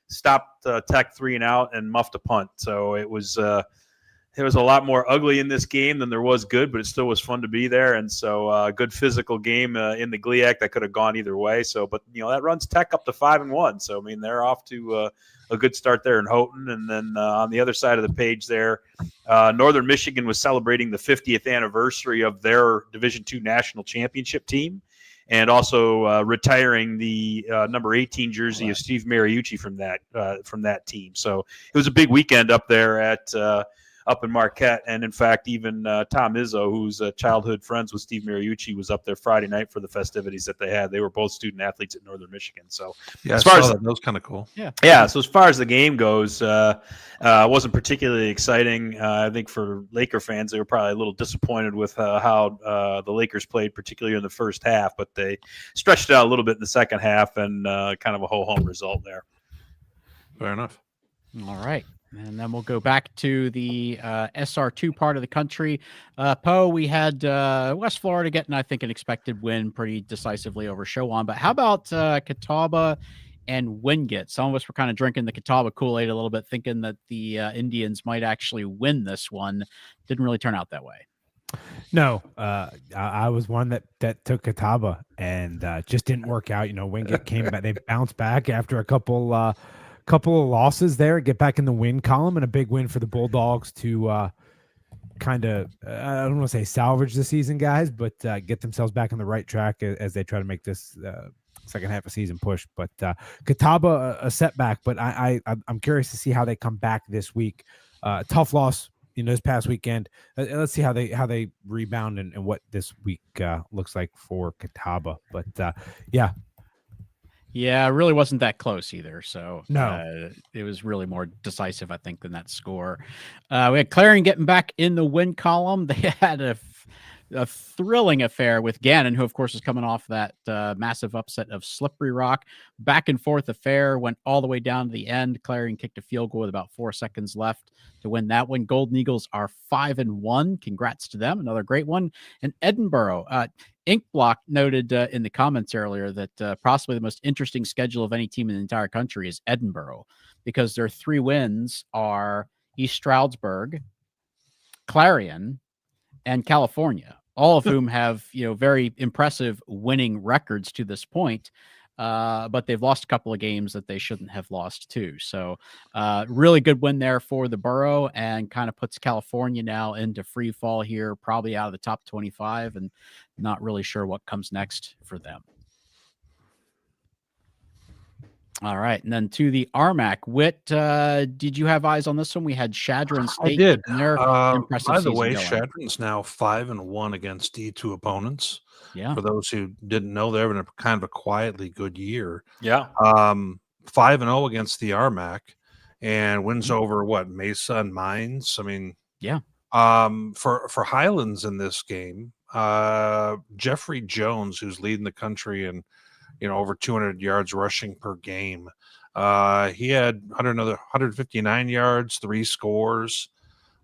stopped Tech 3 and out and muffed a punt. So it was there was a lot more ugly in this game than there was good, but it still was fun to be there. And so good physical game in the GLIAC that could have gone either way. So, but that runs Tech up to 5-1. So, I mean, they're off to a good start there in Houghton. And then on the other side of the page there, Northern Michigan was celebrating the 50th anniversary of their Division II national championship team, and also retiring the number 18 jersey of Steve Mariucci from that team. So it was a big weekend up there up in Marquette. And in fact, even Tom Izzo, who's childhood friends with Steve Mariucci, was up there Friday night for the festivities that they had. They were both student athletes at Northern Michigan. So as far as that was kind of cool. Yeah. So as far as the game goes, wasn't particularly exciting. I think for Laker fans, they were probably a little disappointed with how the Lakers played, particularly in the first half, but they stretched it out a little bit in the second half, and kind of a ho-hum result there. Fair enough. All right. And then we'll go back to the SR2 part of the country. Poe, we had West Florida getting, I think, an expected win pretty decisively over Showan. But how about Catawba and Wingate? Some of us were kind of drinking the Catawba Kool-Aid a little bit, thinking that the Indians might actually win this one. Didn't really turn out that way. No, I was one that took Catawba and just didn't work out. Wingate came back. They bounced back after a couple of losses there, get back in the win column, and a big win for the Bulldogs to kind of, I don't want to say salvage the season, guys, but get themselves back on the right track as they try to make this second half of season push. But Catawba, a setback, but I'm curious to see how they come back this week. Tough loss, this past weekend. Let's see how they rebound and what this week looks like for Catawba. But yeah. Yeah, it really wasn't that close either. So no, it was really more decisive, I think, than that score. We had Clarion getting back in the win column. They had a thrilling affair with Gannon, who, of course, is coming off that massive upset of Slippery Rock. Back and forth affair, went all the way down to the end. Clarion kicked a field goal with about 4 seconds left to win that one. Golden Eagles are 5-1. Congrats to them. Another great one. And Edinburgh, Inkblock noted in the comments earlier that possibly the most interesting schedule of any team in the entire country is Edinburgh, because their 3 wins are East Stroudsburg, Clarion, and California, all of whom have, very impressive winning records to this point. But they've lost a couple of games that they shouldn't have lost too. So really good win there for the Borough, and kind of puts California now into free fall here, probably out of the top 25, and not really sure what comes next for them. All right. And then to the RMAC. Whit, did you have eyes on this one? We had Chadron State. I did. And their impressive by the way, going. Chadron's now 5-1 against D2 opponents. Yeah. For those who didn't know, they're having a kind of a quietly good year. Yeah. 5-0 against the RMAC, and wins over Mesa and Mines. I mean, yeah. For Highlands in this game, Jeffrey Jones, who's leading the country in over 200 yards rushing per game. He had 159 yards, 3 scores.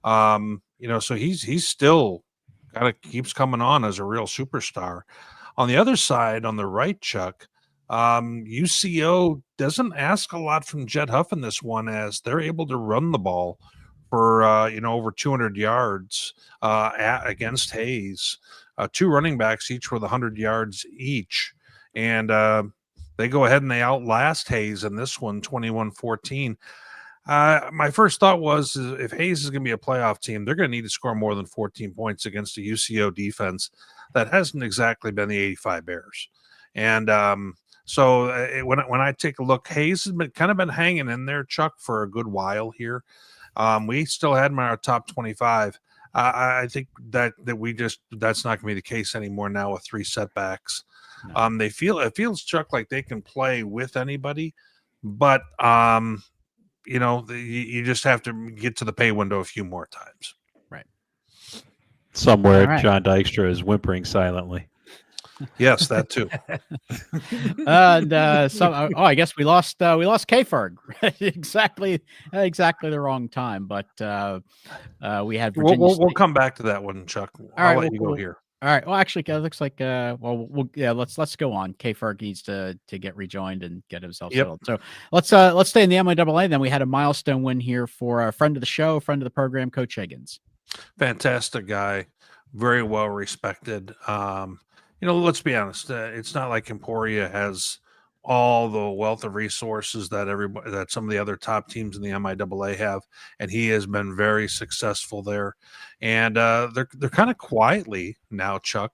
So he's still kind of keeps coming on as a real superstar. On the other side, on the right, Chuck, UCO doesn't ask a lot from Jed Huff in this one, as they're able to run the ball for over 200 yards against Hayes. Two running backs each with 100 yards each, and they go ahead and they outlast Hayes in this one, 21-14. My first thought was, if Hayes is going to be a playoff team, they're going to need to score more than 14 points against a UCO defense that hasn't exactly been the 85 Bears. And when I take a look, Hayes has been hanging in there, Chuck, for a good while here. We still had him in our top 25. I think that that's not going to be the case anymore now with 3 setbacks. No. It feels, Chuck, like they can play with anybody, but you just have to get to the pay window a few more times. Right. Somewhere, right. John Dykstra is whimpering silently. Yes, that too. And I guess we lost K-Ferg. exactly the wrong time. But we had Virginia we'll come back to that one, Chuck. I'll let you go here. All right. Well, actually, it looks like let's go on. K-Ferg needs to get rejoined and get himself settled. So let's stay in the MIAA. Then we had a milestone win here for a friend of the show, friend of the program, Coach Higgins. Fantastic guy, very well respected. Let's be honest. It's not like Emporia has all the wealth of resources that some of the other top teams in the MIAA have, and he has been very successful there. And they're kind of quietly now, Chuck,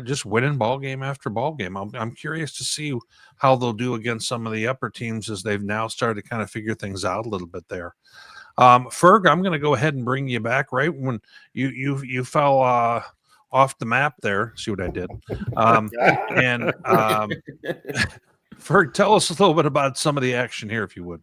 just winning ball game after ball game. I'm curious to see how they'll do against some of the upper teams, as they've now started to kind of figure things out a little bit there. Ferg, I'm going to go ahead and bring you back right when you fell off the map there. See what I did? Ferg, tell us a little bit about some of the action here, if you would.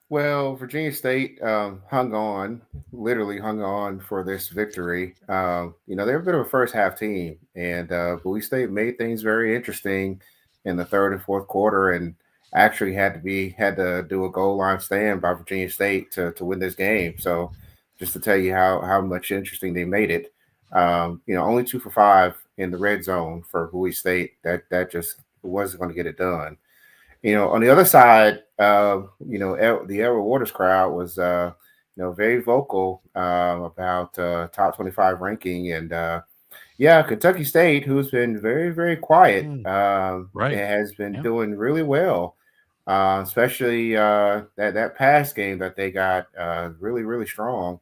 Well, Virginia State literally hung on for this victory. They're a bit of a first half team, and Bowie State made things very interesting in the third and fourth quarter, and actually had to do a goal line stand by Virginia State to win this game. So just to tell you how much interesting they made it. Only 2 for 5 in the red zone for Bowie State. That just wasn't going to get it done. On the other side, the Edward Waters crowd was, very vocal about top 25 ranking, and Kentucky State, who's been very, very quiet, has been doing really well, especially that pass game that they got really, really strong.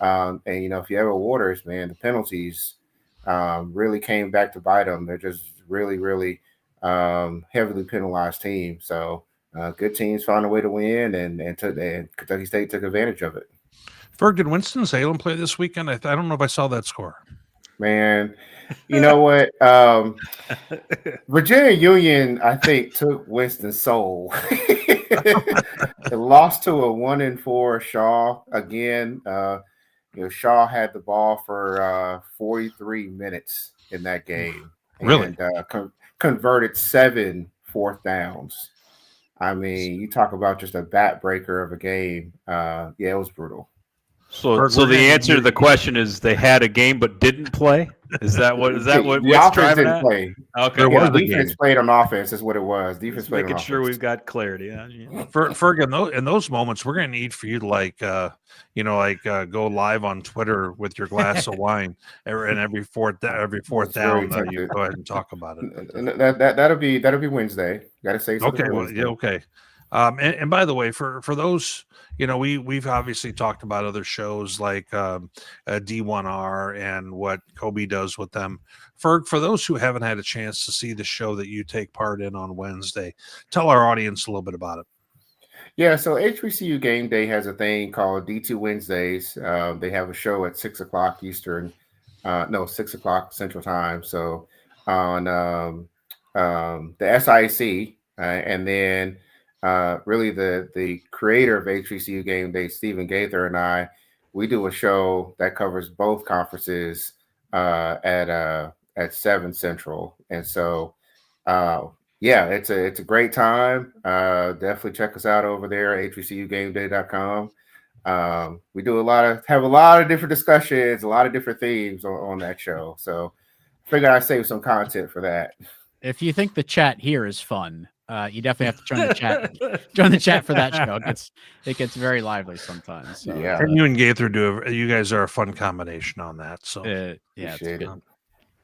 And if you ever Waters, man, the penalties really came back to bite them. They're just really, really heavily penalized team. So good teams found a way to win, and Kentucky State took advantage of it. Ferg, did Winston-Salem play this weekend? I don't know if I saw that score. Man, you know what? Virginia Union, I think, took Winston's soul. It lost to a 1-4 Shaw again. Shaw had the ball for 43 minutes in that game. Really? And converted 7 fourth downs. I mean, you talk about just a bat breaker of a game. It was brutal. So the answer to the question is they had a game but didn't play? Is that what the what's driving didn't play? Okay. Defense played on offense is what it was. Defense played on offense. Making sure we've got clarity. Yeah. Ferg, in those moments, we're going to need for you to go live on Twitter with your glass of wine, and every fourth down, you go ahead and talk about it. That'll be Wednesday. Got to say something. Okay. Okay. And by the way, for those, we've obviously talked about other shows like D1R and what Kobe does with them. For those who haven't had a chance to see the show that you take part in on Wednesday, tell our audience a little bit about it. Yeah, so HBCU Game Day has a thing called D2 Wednesdays. They have a show at 6 o'clock Eastern, 6 o'clock Central Time. So on the SIC, and then really the creator of HBCU Game Day, Stephen Gaither, and I, we do a show that covers both conferences at 7 Central. And so it's a great time. Definitely check us out over there at hbcugameday.com. We do have a lot of different discussions, a lot of different themes on that show. So I figured I'd save some content for that. If you think the chat here is fun, you definitely have to join the chat. Join the chat for that show. It gets very lively sometimes. So. Yeah. And you and Gaither you guys are a fun combination on that. So yeah, it's good.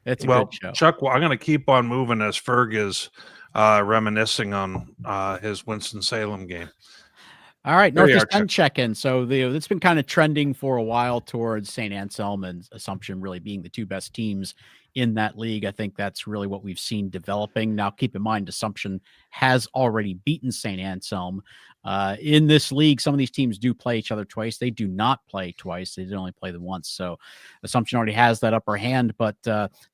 It's a well, good show. Chuck, I'm going to keep on moving as Ferg is reminiscing on his Winston-Salem game. All right, Northeast Penn check-in. So it's been kind of trending for a while towards St. Anselm and Assumption really being the two best teams in that league. I think that's really what we've seen developing. Now, keep in mind, Assumption has already beaten St. Anselm. In this league, some of these teams do play each other twice. They do not play twice. They did only play them once. So Assumption already has that upper hand. But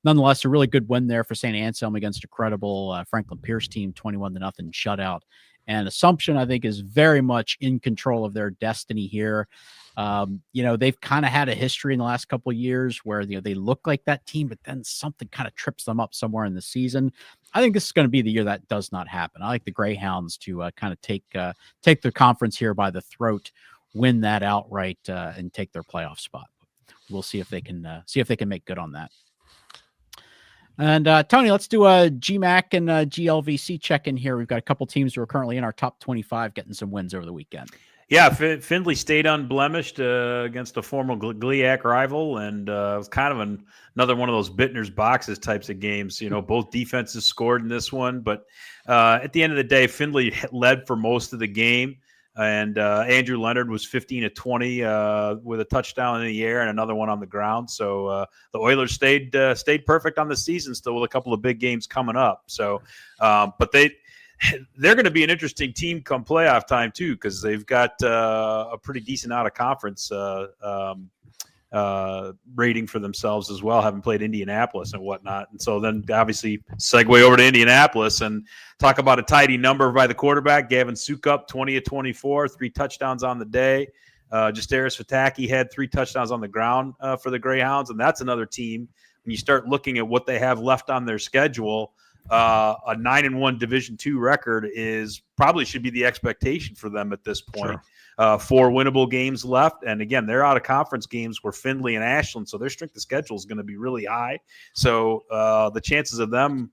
nonetheless, a really good win there for St. Anselm against a credible Franklin Pierce team, 21-0 shutout. And Assumption, I think, is very much in control of their destiny here. They've kind of had a history in the last couple of years where they look like that team, but then something kind of trips them up somewhere in the season. I think this is going to be the year that does not happen. I like the Greyhounds to kind of take the conference here by the throat, win that outright, and take their playoff spot. We'll see if they can make good on that. And Tony, let's do a GMAC and GLVC check-in here. We've got a couple teams who are currently in our top 25 getting some wins over the weekend. Yeah, Findlay stayed unblemished against a former GLIAC rival, and it was kind of another one of those Bittner's boxes types of games. Both defenses scored in this one, but at the end of the day, Findlay led for most of the game. And Andrew Leonard was 15-20 with a touchdown in the air and another one on the ground. So the Oilers stayed perfect on the season, still with a couple of big games coming up. So, but they're going to be an interesting team come playoff time too, because they've got a pretty decent out of conference rating for themselves as well, having played Indianapolis and whatnot. And so then obviously segue over to Indianapolis and talk about a tidy number by the quarterback, Gavin Sukup, 20-24, 3 touchdowns on the day. Justaris Fataki had 3 touchdowns on the ground for the Greyhounds. And that's another team, when you start looking at what they have left on their schedule, a 9-1 Division II record should be the expectation for them at this point. Sure. 4 winnable games left. And again, they're out of conference games where Findlay and Ashland, so their strength of schedule is going to be really high. So the chances of them,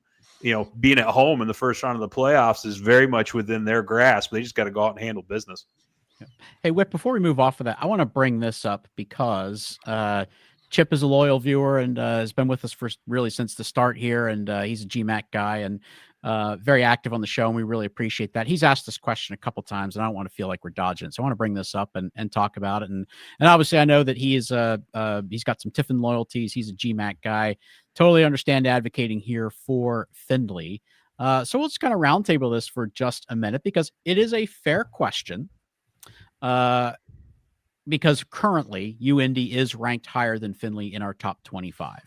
being at home in the first round of the playoffs is very much within their grasp. They just got to go out and handle business. Hey, Whit, before we move off of that, I want to bring this up because Chip is a loyal viewer and has been with us since the start here. And he's a GMAC guy and very active on the show. And we really appreciate that. He's asked this question a couple times and I don't want to feel like we're dodging it. So I want to bring this up and talk about it. And obviously I know that he's got some Tiffin loyalties. He's a GMAC guy. Totally understand advocating here for Findlay. So we'll just kind of roundtable this for just a minute because it is a fair question. Because currently UIndy is ranked higher than Findlay in our top 25.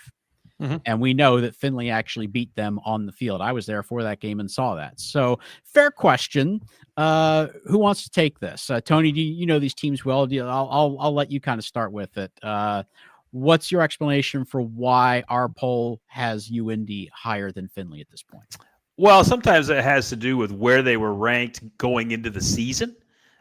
Mm-hmm. And we know that Findlay actually beat them on the field. I was there for that game and saw that. So fair question. Who wants to take this? Tony, do you know these teams well? I'll let you kind of start with it. What's your explanation for why our poll has UIndy higher than Findlay at this point? Well, sometimes it has to do with where they were ranked going into the season.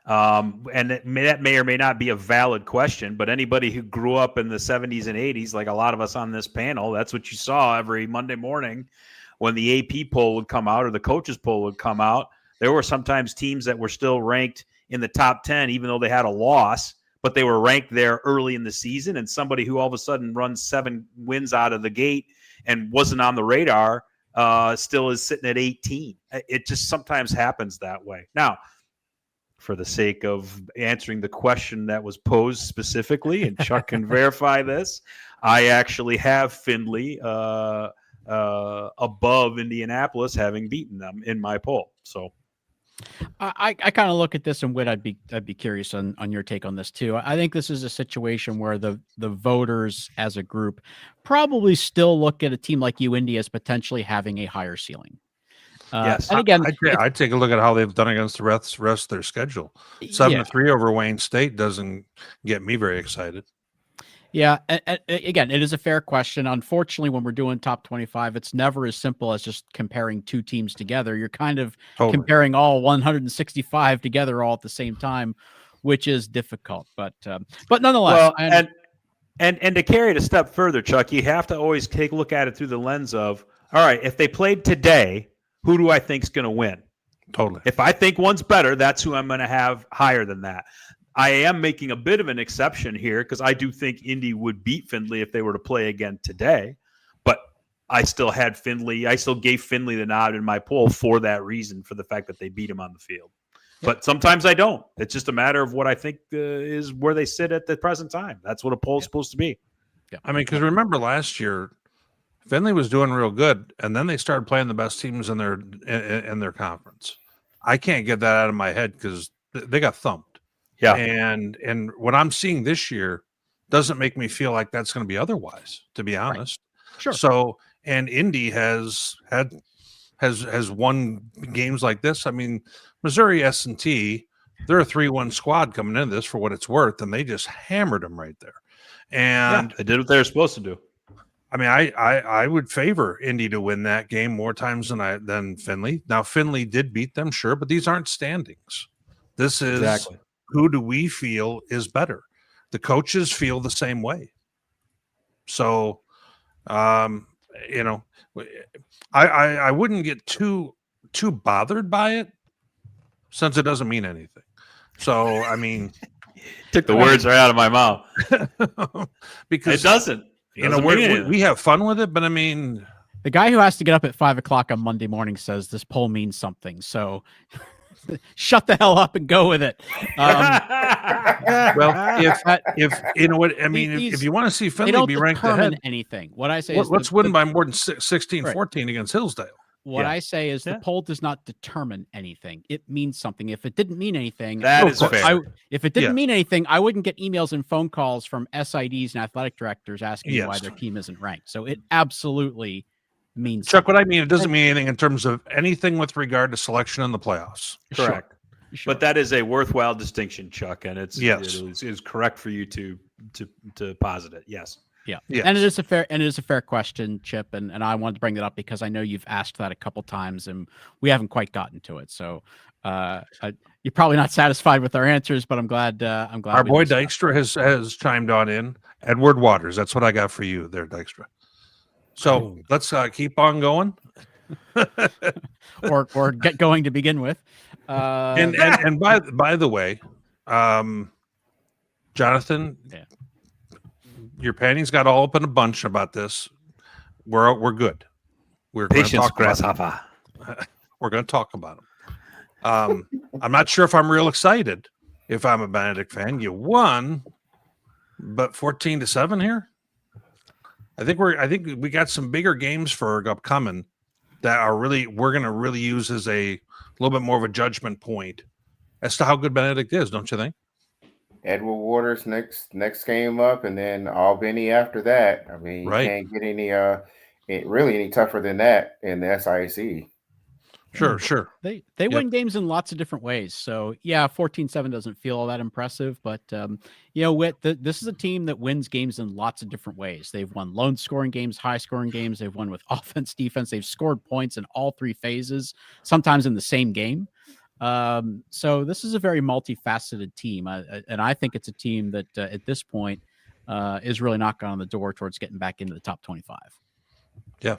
And that may or may not be a valid question, but anybody who grew up in the 70s and 80s, like a lot of us on this panel, that's what you saw every Monday morning when the AP poll would come out or the coaches poll would come out. There were sometimes teams that were still ranked in the top 10, even though they had a loss, but they were ranked there early in the season. And somebody who all of a sudden runs 7 wins out of the gate and wasn't on the radar still is sitting at 18. It just sometimes happens that way. Now, for the sake of answering the question that was posed specifically, and Chuck can verify this, I actually have Findlay above Indianapolis, having beaten them in my poll. So I kind of look at this, and Whit, I'd be curious on your take on this too. I think this is a situation where the voters as a group probably still look at a team like UIndy as potentially having a higher ceiling. Yes, and again, I'd take a look at how they've done against the rest of their schedule. 7-3 over Wayne State doesn't get me very excited. Yeah, and again, it is a fair question. Unfortunately, when we're doing top 25, it's never as simple as just comparing 2 teams together. You're kind of comparing all 165 together all at the same time, which is difficult. But nonetheless, well, and to carry it a step further, Chuck, you have to always take a look at it through the lens of, all right, if they played today, who do I think is going to win? Totally. If I think one's better, that's who I'm going to have higher than that. I am making a bit of an exception here because I do think Indy would beat Findlay if they were to play again today. But I still had Findlay. I still gave Findlay the nod in my poll for that reason, for the fact that they beat him on the field. But sometimes I don't. It's just a matter of what I think is where they sit at the present time. That's what a poll is supposed to be. Yeah. I mean, because remember last year, Findlay was doing real good, and then they started playing the best teams in their conference. I can't get that out of my head because they got thumped. Yeah, and what I'm seeing this year doesn't make me feel like that's going to be otherwise, to be honest. Right. Sure. So, and Indy has won games like this. I mean, Missouri S&T, they're a 3-1 squad coming into this for what it's worth, and they just hammered them right there. And they did what they were supposed to do. I mean, I would favor Indy to win that game more times than Findlay. Now, Findlay did beat them, sure, but these aren't standings. This is who do we feel is better? The coaches feel the same way. So, you know, I wouldn't get too bothered by it since it doesn't mean anything. So, I mean, took the words right out of my mouth because it doesn't. You know, we have fun with it, but I mean, the guy who has to get up at 5 o'clock on Monday morning says this poll means something. So shut the hell up and go with it. Well, if you know what I mean, if you want to see Findlay be ranked ahead, anything. What I say is let's win by more than 16-14 against Hillsdale. What I say is the poll does not determine anything. It means something. If it didn't mean anything, that is fair. If it didn't mean anything, I wouldn't get emails and phone calls from SIDs and athletic directors asking why their team isn't ranked. So it absolutely means Chuck, what I mean, it doesn't mean anything in terms of anything with regard to selection in the playoffs. Correct. Sure. But that is a worthwhile distinction, Chuck, and it is correct for you to posit it. Yes. Yeah. Yes. And it is a fair question, Chip. And I wanted to bring that up because I know you've asked that a couple times and we haven't quite gotten to it. So you're probably not satisfied with our answers, but I'm glad. Our boy Dykstra has chimed on in. Edward Waters. That's what I got for you there, Dykstra. So let's keep on going. or get going to begin with. And by the way, Jonathan, your panties got all up in a bunch about this. We're good. We're patience, grasshopper. We're going to talk about them. I'm not sure if I'm real excited. If I'm a Benedict fan, you won, but 14-7 here. I think we got some bigger games for upcoming that are we're going to really use as a little bit more of a judgment point as to how good Benedict is, don't you think? Edward Waters next game up, and then Albany after that. I mean, you can't get any tougher than that in the SIAC. Sure. They win games in lots of different ways. So yeah, 14-7 doesn't feel all that impressive, but this is a team that wins games in lots of different ways. They've won lone scoring games, high scoring games. They've won with offense, defense. They've scored points in all three phases, sometimes in the same game. So this is a very multifaceted team, and I think it's a team that at this point is really knocking on the door towards getting back into the top 25. Yeah.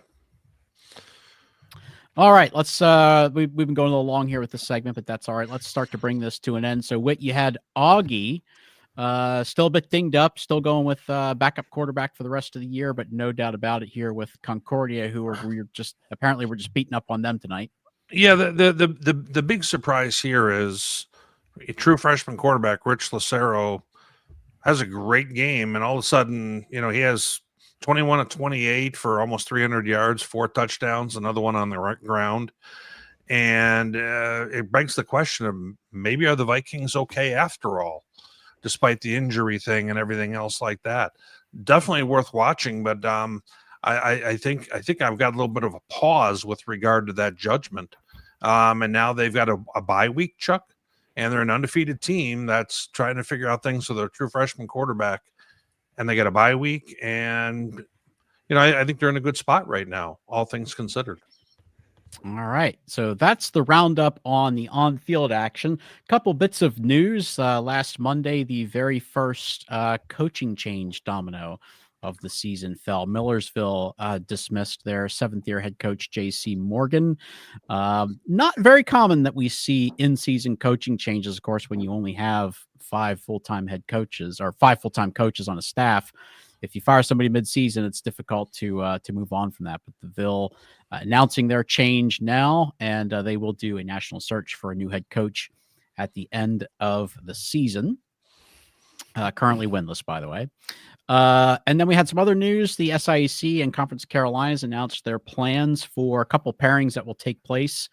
All right, let's we've been going a little long here with this segment, but that's all right. Let's start to bring this to an end. So Whit, you had Augie still a bit dinged up, still going with backup quarterback for the rest of the year, but no doubt about it here with Concordia, who we're just beating up on them tonight. Yeah, the big surprise here is a true freshman quarterback, Rich Lucero, has a great game, and all of a sudden, he has 21 of 28 for almost 300 yards, 4 touchdowns, another one on the ground. And it begs the question of maybe are the Vikings okay after all, despite the injury thing and everything else like that. Definitely worth watching, but I think I've got a little bit of a pause with regard to that judgment. And now they've got a bye week, Chuck, and they're an undefeated team that's trying to figure out things with their true freshman quarterback. And they got a bye week, and I think they're in a good spot right now, all things considered. All right. So that's the roundup on the on-field action. Couple bits of news. Last Monday, the very first coaching change domino of the season fell. Millersville dismissed their seventh-year head coach, J.C. Morgan. Not very common that we see in-season coaching changes, of course, when you only have 5 full-time head coaches or 5 full-time coaches on a staff. If you fire somebody mid-season, it's difficult to move on from that. But the Ville announcing their change now, and they will do a national search for a new head coach at the end of the season. Currently winless, by the way. And then we had some other news. The SIAC and Conference of Carolinas announced their plans for a couple pairings that will take place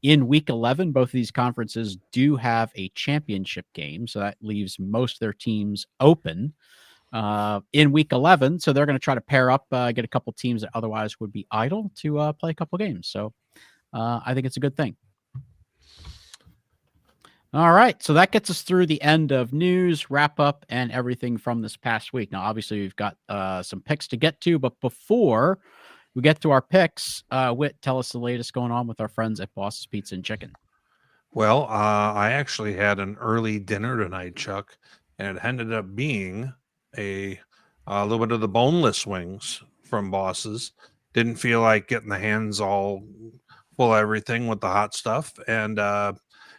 in Week 11. Both of these conferences do have a championship game, so that leaves most of their teams open in Week 11. So they're going to try to pair up, get a couple teams that otherwise would be idle to play a couple games. So I think it's a good thing. All right. So that gets us through the end of news, wrap up, and everything from this past week. Now, obviously, we've got some picks to get to, but before we get to our picks, Whit, tell us the latest going on with our friends at Boss's Pizza and Chicken. Well, I actually had an early dinner tonight, Chuck, and it ended up being a little bit of the boneless wings from Boss's. Didn't feel like getting the hands all full of everything with the hot stuff. And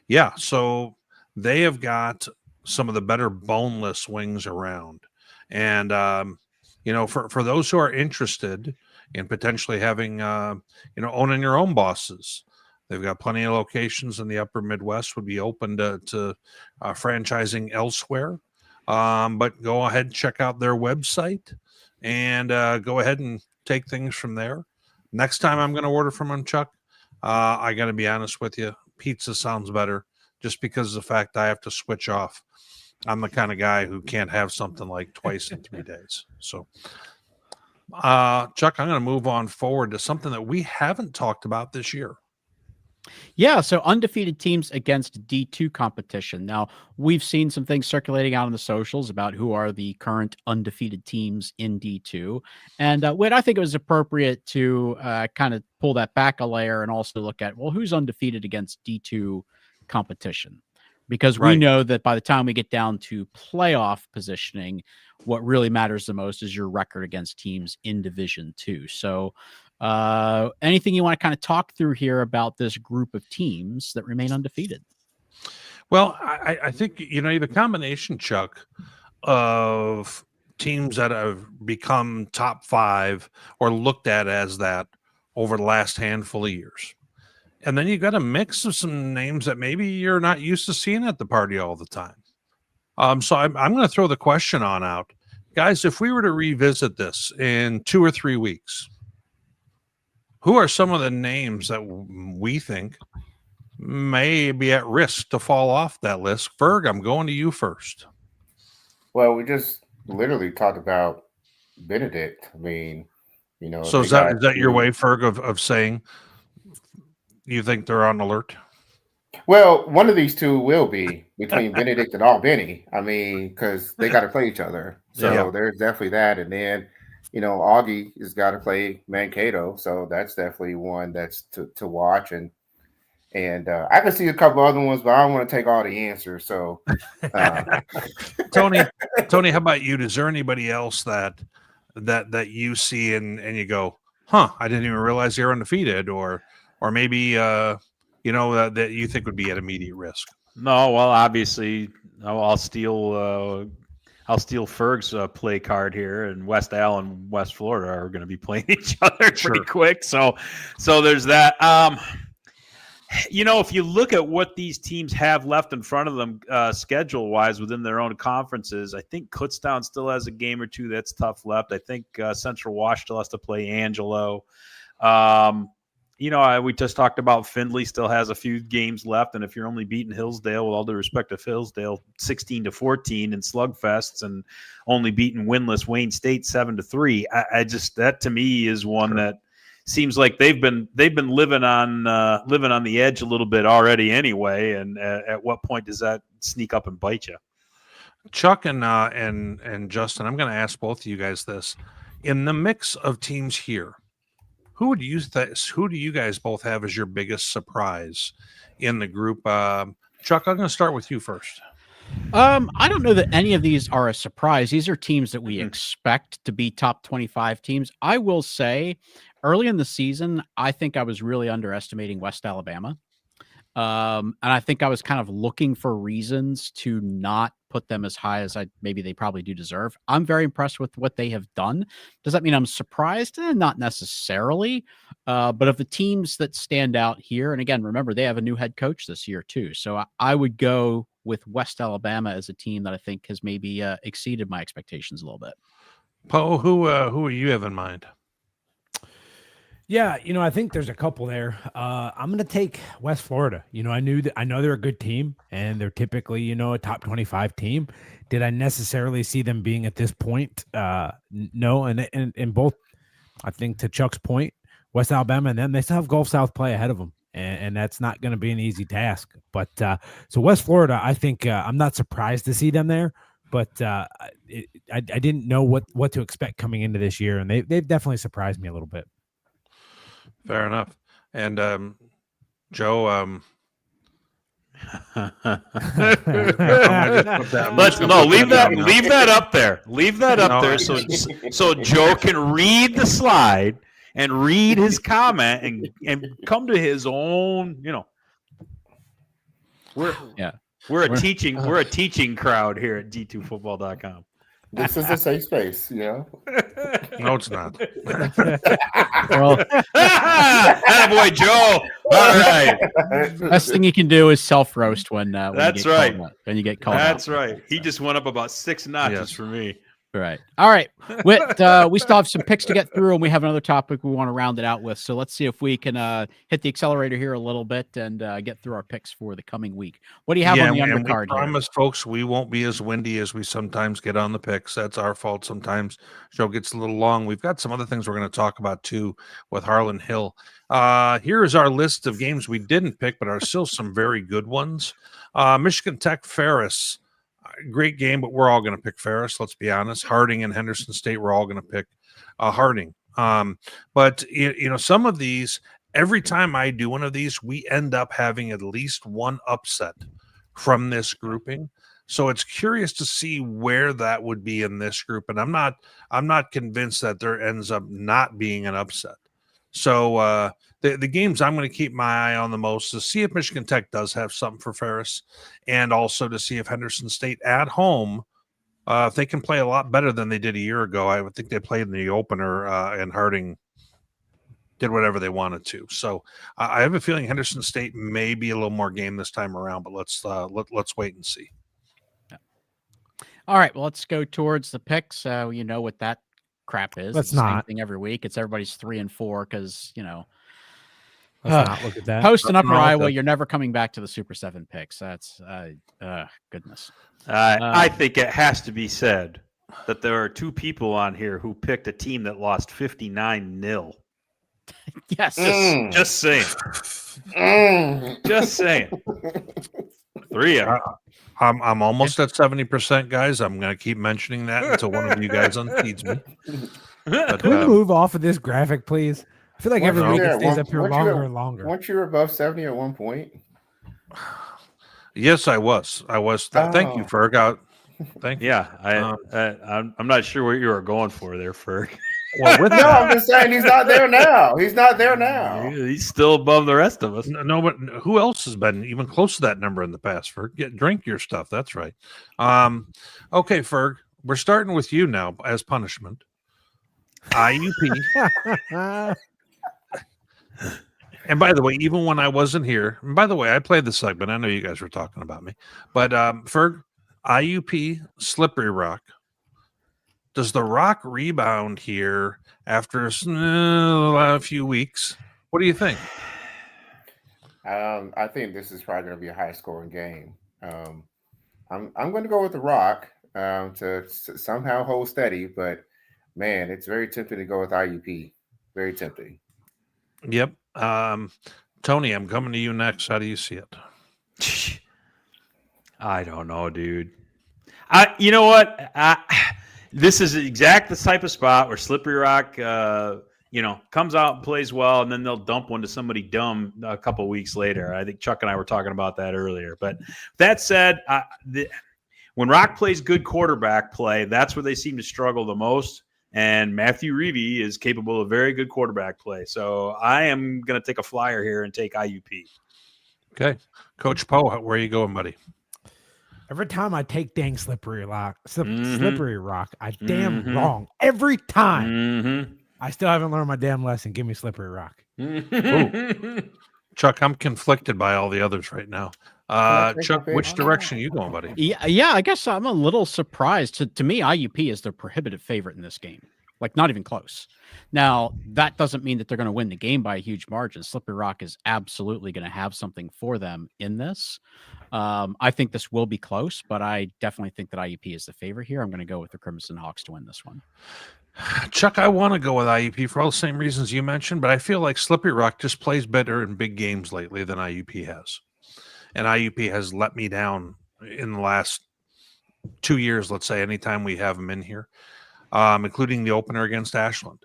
yeah, so they have got some of the better boneless wings around. And, for those who are interested in potentially having, owning your own Bosses, they've got plenty of locations in the upper Midwest, would be open to franchising elsewhere. But go ahead and check out their website and go ahead and take things from there. Next time I'm going to order from them, Chuck, I got to be honest with you, pizza sounds better just because of the fact I have to switch off. I'm the kind of guy who can't have something like twice in 3 days. So, Chuck, I'm going to move on forward to something that we haven't talked about this year. Yeah, so undefeated teams against D2 competition. Now, we've seen some things circulating out on the socials about who are the current undefeated teams in D2. And Whit, I think it was appropriate to kind of pull that back a layer and also look at, well, who's undefeated against D2 competition? Because we know that by the time we get down to playoff positioning, what really matters the most is your record against teams in Division 2. So anything you want to kind of talk through here about this group of teams that remain undefeated? Well, I think, the combination, Chuck, of teams that have become top 5 or looked at as that over the last handful of years. And then you got a mix of some names that maybe you're not used to seeing at the party all the time. So I'm going to throw the question on out. Guys, if we were to revisit this in 2 or 3 weeks, who are some of the names that we think may be at risk to fall off that list? Ferg, I'm going to you first. Well, we just literally talked about Benedict. I mean, So is that your way, Ferg, of saying you think they're on alert? Well, one of these two will be between Benedict and Albany. I mean, because they got to play each other. So there's definitely that. And then, Augie has got to play Mankato. So that's definitely one that's to watch. And I can see a couple other ones, but I don't want to take all the answers. So, Tony, how about you? Is there anybody else that you see and you go, I didn't even realize they're undefeated, or maybe that you think would be at immediate risk? No, well, obviously, I'll steal Ferg's play card here, and West Al and West Florida are going to be playing each other pretty quick. So there's that. If you look at what these teams have left in front of them schedule-wise within their own conferences, I think Kutztown still has a game or two that's tough left. I think Central Wash still has to play Angelo. We just talked about Findlay still has a few games left, and if you're only beating Hillsdale, with all due respect to Hillsdale, 16-14 in slugfests, and only beating winless Wayne State 7-3, that to me is one that seems like they've been living on the edge a little bit already anyway. And at what point does that sneak up and bite you? Chuck and Justin, I'm going to ask both of you guys this: in the mix of teams here, who do you guys both have as your biggest surprise in the group? Chuck, I'm going to start with you first. I don't know that any of these are a surprise. These are teams that we expect to be top 25 teams. I will say early in the season, I think I was really underestimating West Alabama. And I think I was kind of looking for reasons to not put them as high as maybe they probably do deserve. I'm very impressed with what they have done. Does that mean I'm surprised? Not necessarily. But of the teams that stand out here, and again, remember, they have a new head coach this year too. So I would go with West Alabama as a team that I think has maybe exceeded my expectations a little bit. Poe, who are you have in mind? Yeah, I think there's a couple there. I'm going to take West Florida. I know they're a good team, and they're typically, a top 25 team. Did I necessarily see them being at this point? No, and both, I think, to Chuck's point, West Alabama and them, they still have Gulf South play ahead of them, and that's not going to be an easy task. But so West Florida, I think I'm not surprised to see them there, but I didn't know what to expect coming into this year, and they've definitely surprised me a little bit. Fair enough. And Joe, leave that up there. Leave that up there so Joe can read the slide and read his comment and come to his own, We're a teaching crowd here at D2Football.com. This is a safe space, No, it's not. Well, boy, Joe. All right. Best thing you can do is self-roast when That's right. When you get called That's out. right. He just went up about 6 notches for me. Right. All right. Whit, we still have some picks to get through, and we have another topic we want to round it out with. So let's see if we can hit the accelerator here a little bit and get through our picks for the coming week. What do you have on the undercard we promise, folks, we won't be as windy as we sometimes get on the picks. That's our fault. Sometimes show gets a little long. We've got some other things we're going to talk about, too, with Harlon Hill. Here is our list of games we didn't pick, but are still some very good ones. Michigan Tech Ferris. Great game, but we're all going to pick Ferris. Let's be honest. Harding and Henderson State, we're all going to pick Harding. But some of these, every time I do one of these, we end up having at least one upset from this grouping. So it's curious to see where that would be in this group. And I'm not convinced that there ends up not being an upset. So the games I'm going to keep my eye on the most is see if Michigan Tech does have something for Ferris, and also to see if Henderson State at home, if they can play a lot better than they did a year ago. I would think they played in the opener, and Harding did whatever they wanted to. So I have a feeling Henderson State may be a little more game this time around, but let's wait and see. Yeah. All right, well, let's go towards the picks. You know what that crap is. Let's it's the not. same thing every week. It's everybody's 3 and 4 because Let's not look at that. Post in Upper Nothing wrong with Iowa, that. you're never coming back to the Super 7 picks. That's goodness. I think it has to be said that there are 2 people on here who picked a team that lost 59-0. Yes. Just saying. Just saying. 3 of them. I'm almost at 70%, guys. I'm going to keep mentioning that until one of you guys unseats me. But, Can we move off of this graphic, please? I feel like every week it stays Yeah, up here weren't longer and longer. Weren't you above 70 at one point? Yes, I was. Thank you, Ferg. Thank you. Yeah, I'm not sure what you were going for there, Ferg. Well, with No, I'm just saying he's not there now. He's not there now. He's still above the rest of us. No, but who else has been even close to that number in the past? Ferg, drink your stuff. That's right. Okay, Ferg, we're starting with you now as punishment. IUP. And by the way, even when I wasn't here, and by the way, I played the segment. I know you guys were talking about me, but Ferg, IUP, Slippery Rock. Does the Rock rebound here after a few weeks? What do you think? I think this is probably going to be a high-scoring game. I'm going to go with the Rock to somehow hold steady, but man, it's very tempting to go with IUP. Very tempting. Yep. Tony, I'm coming to you next. How do you see it? I don't know, dude. You know what? This is the type of spot where Slippery Rock comes out and plays well, and then they'll dump one to somebody dumb a couple weeks later. I think Chuck and I were talking about that earlier. But that said, when Rock plays good quarterback play, that's where they seem to struggle the most. And Matthew Reeve is capable of very good quarterback play. So I am going to take a flyer here and take IUP. Okay. Coach Poe, where are you going, buddy? Every time I take dang slippery rock, I damn wrong. Every time. I still haven't learned my damn lesson. Give me slippery rock. Chuck, I'm conflicted by all the others right now. Chuck, which direction are you going, buddy? Yeah, I guess I'm a little surprised. To me, IUP is the prohibitive favorite in this game. Like, not even close. Now, that doesn't mean that they're going to win the game by a huge margin. Slippery Rock is absolutely going to have something for them in this. I think this will be close, but I definitely think that IUP is the favorite here. I'm going to go with the Crimson Hawks to win this one. Chuck, I want to go with IUP for all the same reasons you mentioned, but I feel like Slippery Rock just plays better in big games lately than IUP has. And IUP has let me down in the last 2 years, let's say, anytime we have them in here, including the opener against Ashland.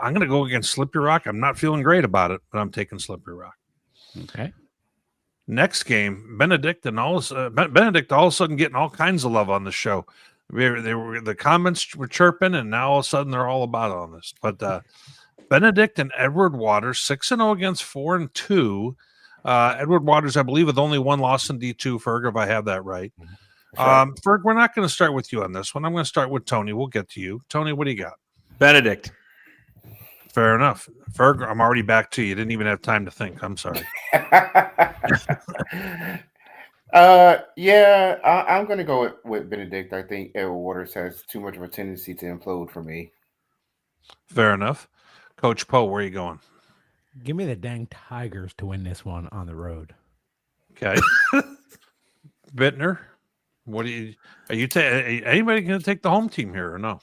I'm going to go against Slippery Rock. I'm not feeling great about it, but I'm taking Slippery Rock. Okay. Next game, Benedict all of a sudden getting all kinds of love on the show. The comments were chirping, and now all of a sudden they're all about on this. But Benedict and Edward Waters, 6-0 against 4-2. Edward Waters, I believe, with only one loss in D2, Ferg, if I have that right. Ferg, we're not going to start with you on this one. I'm going to start with Tony. We'll get to you. Tony, what do you got? Benedict. Fair enough. Ferg, I'm already back to you. You didn't even have time to think. I'm sorry. I'm going to go with Benedict. I think Edward Waters has too much of a tendency to implode for me. Fair enough. Coach Poe, where are you going? Give me the dang Tigers to win this one on the road. Okay. Bittner, what are you anybody going to take the home team here or no?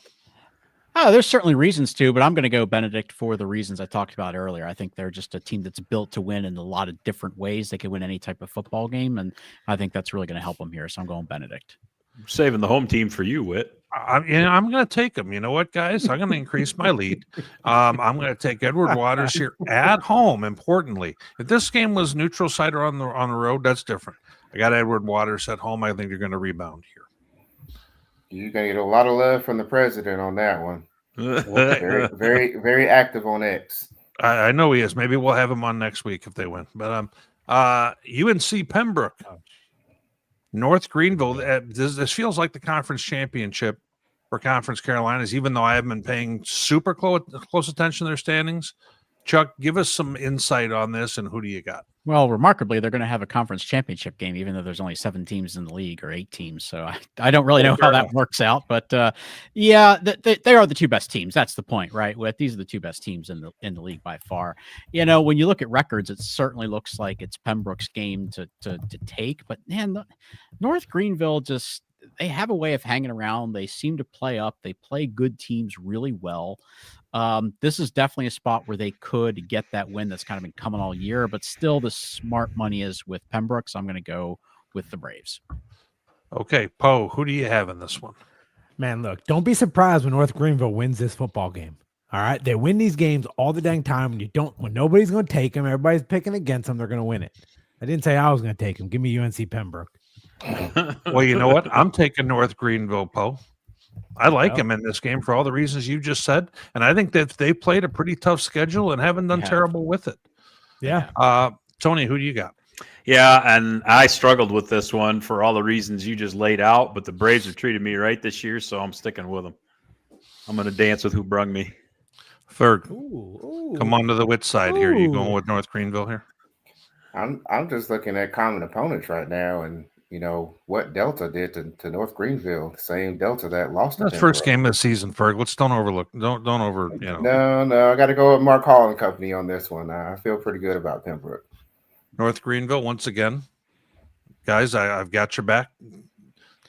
Oh, there's certainly reasons to, but I'm going to go Benedict for the reasons I talked about earlier. I think they're just a team that's built to win in a lot of different ways. They can win any type of football game, and I think that's really going to help them here. So I'm going Benedict. Saving the home team for you, Whit. I'm going to take them. You know what, guys? I'm going to increase my lead. I'm going to take Edward Waters here at home. Importantly, if this game was neutral site or on the road, that's different. I got Edward Waters at home. I think they're going to rebound here. You're going to get a lot of love from the president on that one. Very, very, very active on X. I know he is. Maybe we'll have him on next week if they win. But UNC Pembroke, North Greenville. This feels like the conference championship for Conference Carolinas, even though I haven't been paying super close attention to their standings. Chuck, give us some insight on this, and who do you got? Well, remarkably, they're going to have a conference championship game, even though there's only 7 teams in the league or 8 teams. So I don't really know how that works out. But they are the 2 best teams. That's the point, right? These are the 2 best teams in the league by far. When you look at records, it certainly looks like it's Pembroke's game to take. But man, North Greenville they have a way of hanging around. They seem to play up. They play good teams really well. This is definitely a spot where they could get that win that's kind of been coming all year, but still the smart money is with Pembroke, so I'm going to go with the Braves. Okay, Poe, who do you have in this one? Man, look, don't be surprised when North Greenville wins this football game. All right, they win these games all the dang time. When nobody's going to take them, everybody's picking against them, they're going to win it. I didn't say I was going to take them. Give me UNC Pembroke. Well, you know what? I'm taking North Greenville, Poe. I like him in this game for all the reasons you just said. And I think that they played a pretty tough schedule and haven't done terrible with it. Yeah. Tony, who do you got? Yeah, and I struggled with this one for all the reasons you just laid out, but the Braves have treated me right this year, so I'm sticking with them. I'm going to dance with who brung me. Ferg, come on to the wit side here. You going with North Greenville here? I'm just looking at common opponents right now, and what Delta did to North Greenville, the same Delta that lost. That's first game of the season, Ferg. Let's don't overlook. Don't over. No. I got to go with Mark Hall and company on this one. I feel pretty good about Pembroke. North Greenville once again, guys. I've got your back.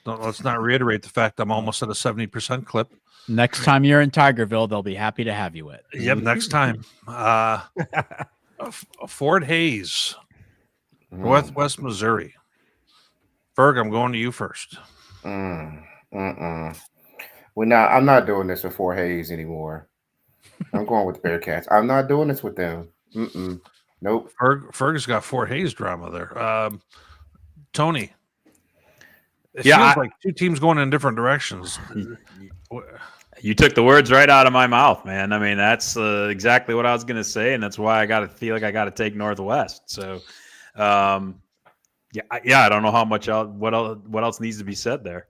Let's not reiterate the fact I'm almost at a 70% clip. Next time you're in Tigerville, they'll be happy to have you with. Yep, next time. Fort Hays, Northwest Missouri. Ferg, I'm going to you first. I'm not doing this with Fort Hays anymore. I'm going with the Bearcats. I'm not doing this with them. Nope. Ferg's got Fort Hayes drama there. Tony, it Yeah, feels like two teams going in different directions. You took the words right out of my mouth, man. I mean, that's exactly what I was going to say, and that's why I got to feel like I got to take Northwest. So, yeah, I don't know how much what else needs to be said there.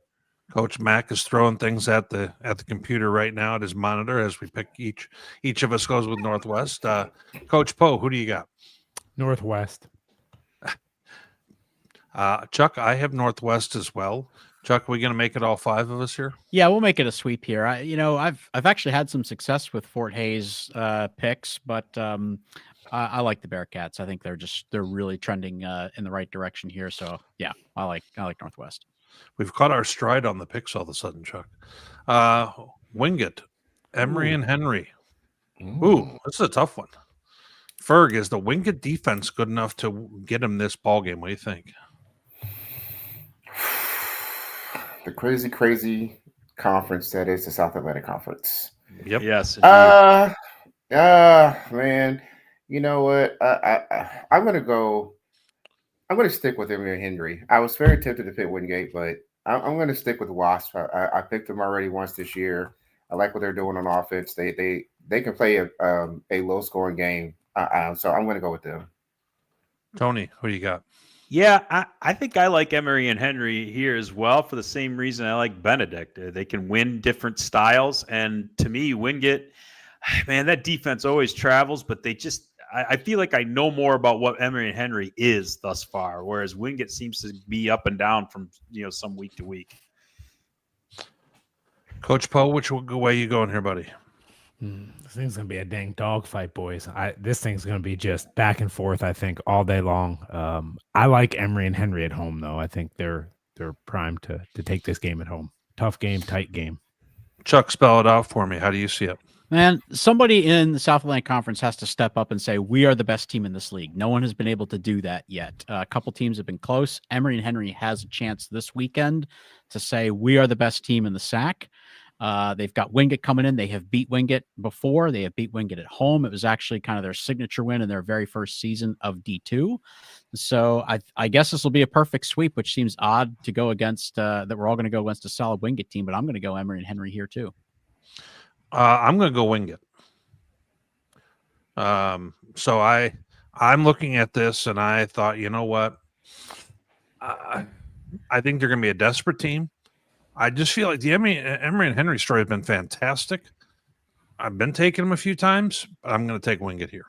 Coach Mack is throwing things at the computer right now at his monitor as we pick each of us goes with Northwest. Coach Poe, who do you got? Northwest. Chuck, I have Northwest as well. Chuck, are we going to make it all five of us here? Yeah, we'll make it a sweep here. I've actually had some success with Fort Hayes picks, but I like the Bearcats. I think they're really trending in the right direction here. So yeah, I like Northwest. We've caught our stride on the picks all of a sudden, Chuck. Wingate, Emery, and Henry. Ooh, this is a tough one. Ferg, is the Wingate defense good enough to get him this ball game? What do you think? The crazy conference that is the South Atlantic Conference. Yep. Yes. Man, you know what? I'm gonna stick with Emery and Henry. I was very tempted to pick Wingate, but I'm gonna stick with Wasp. I picked them already once this year. I like what they're doing on offense. They can play a low scoring game. So I'm gonna go with them. Tony, who you got? Yeah, I think I like Emery and Henry here as well for the same reason I like Benedict. They can win different styles. And to me, Wingate, man, that defense always travels, but I feel like I know more about what Emery and Henry is thus far, whereas Wingate seems to be up and down from some week to week. Coach Poe, which way you going here, buddy? This thing's gonna be a dang dogfight, boys. This thing's gonna be just back and forth, I think, all day long. I like Emery and Henry at home, though. I think they're primed to take this game at home. Tough game, tight game. Chuck, spell it out for me. How do you see it? Man, somebody in the South Atlantic Conference has to step up and say, we are the best team in this league. No one has been able to do that yet. A couple teams have been close. Emery and Henry has a chance this weekend to say, we are the best team in the SAC. They've got Wingate coming in. They have beat Wingate before. They have beat Wingate at home. It was actually kind of their signature win in their very first season of D2. So I guess this will be a perfect sweep, which seems odd to go against, that we're all going to go against a solid Wingate team, but I'm going to go Emery and Henry here too. I'm going to go Wingate. So I'm looking at this and I thought, you know what? I think they're going to be a desperate team. I just feel like the Emery and Henry story has been fantastic. I've been taking them a few times, but I'm going to take Wingate here.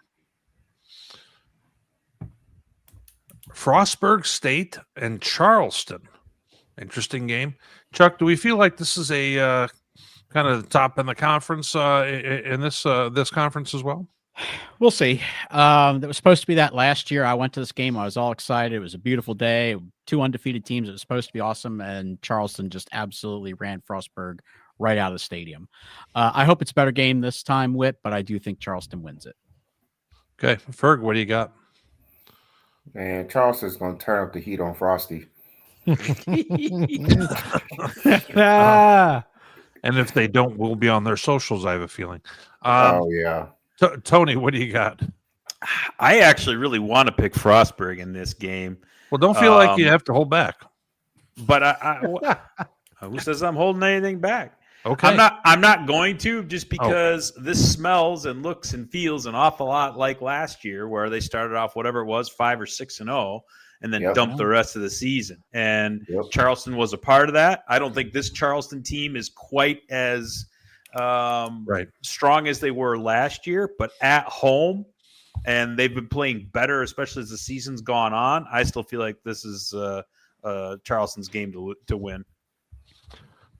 Frostburg State and Charleston. Interesting game. Chuck, do we feel like this is a kind of the top in the conference in this conference as well? We'll see. That was supposed to be that last year. I went to this game. I was all excited. It was a beautiful day. 2 undefeated teams. It was supposed to be awesome. And Charleston just absolutely ran Frostburg right out of the stadium. I hope it's a better game this time, Whit, but I do think Charleston wins it. Okay. Ferg, what do you got? Man, Charleston's going to turn up the heat on Frosty. And if they don't, we'll be on their socials, I have a feeling. Oh, yeah. Tony, what do you got? I actually really want to pick Frostburg in this game. Well, don't feel like you have to hold back. But who says I'm holding anything back? Okay. I'm not going to, just because this smells and looks and feels an awful lot like last year, where they started off whatever it was 5 or 6-0, and then dumped the rest of the season. And Charleston was a part of that. I don't think this Charleston team is quite as strong as they were last year, but at home, and they've been playing better, especially as the season's gone on. I still feel like this is Charleston's game to win.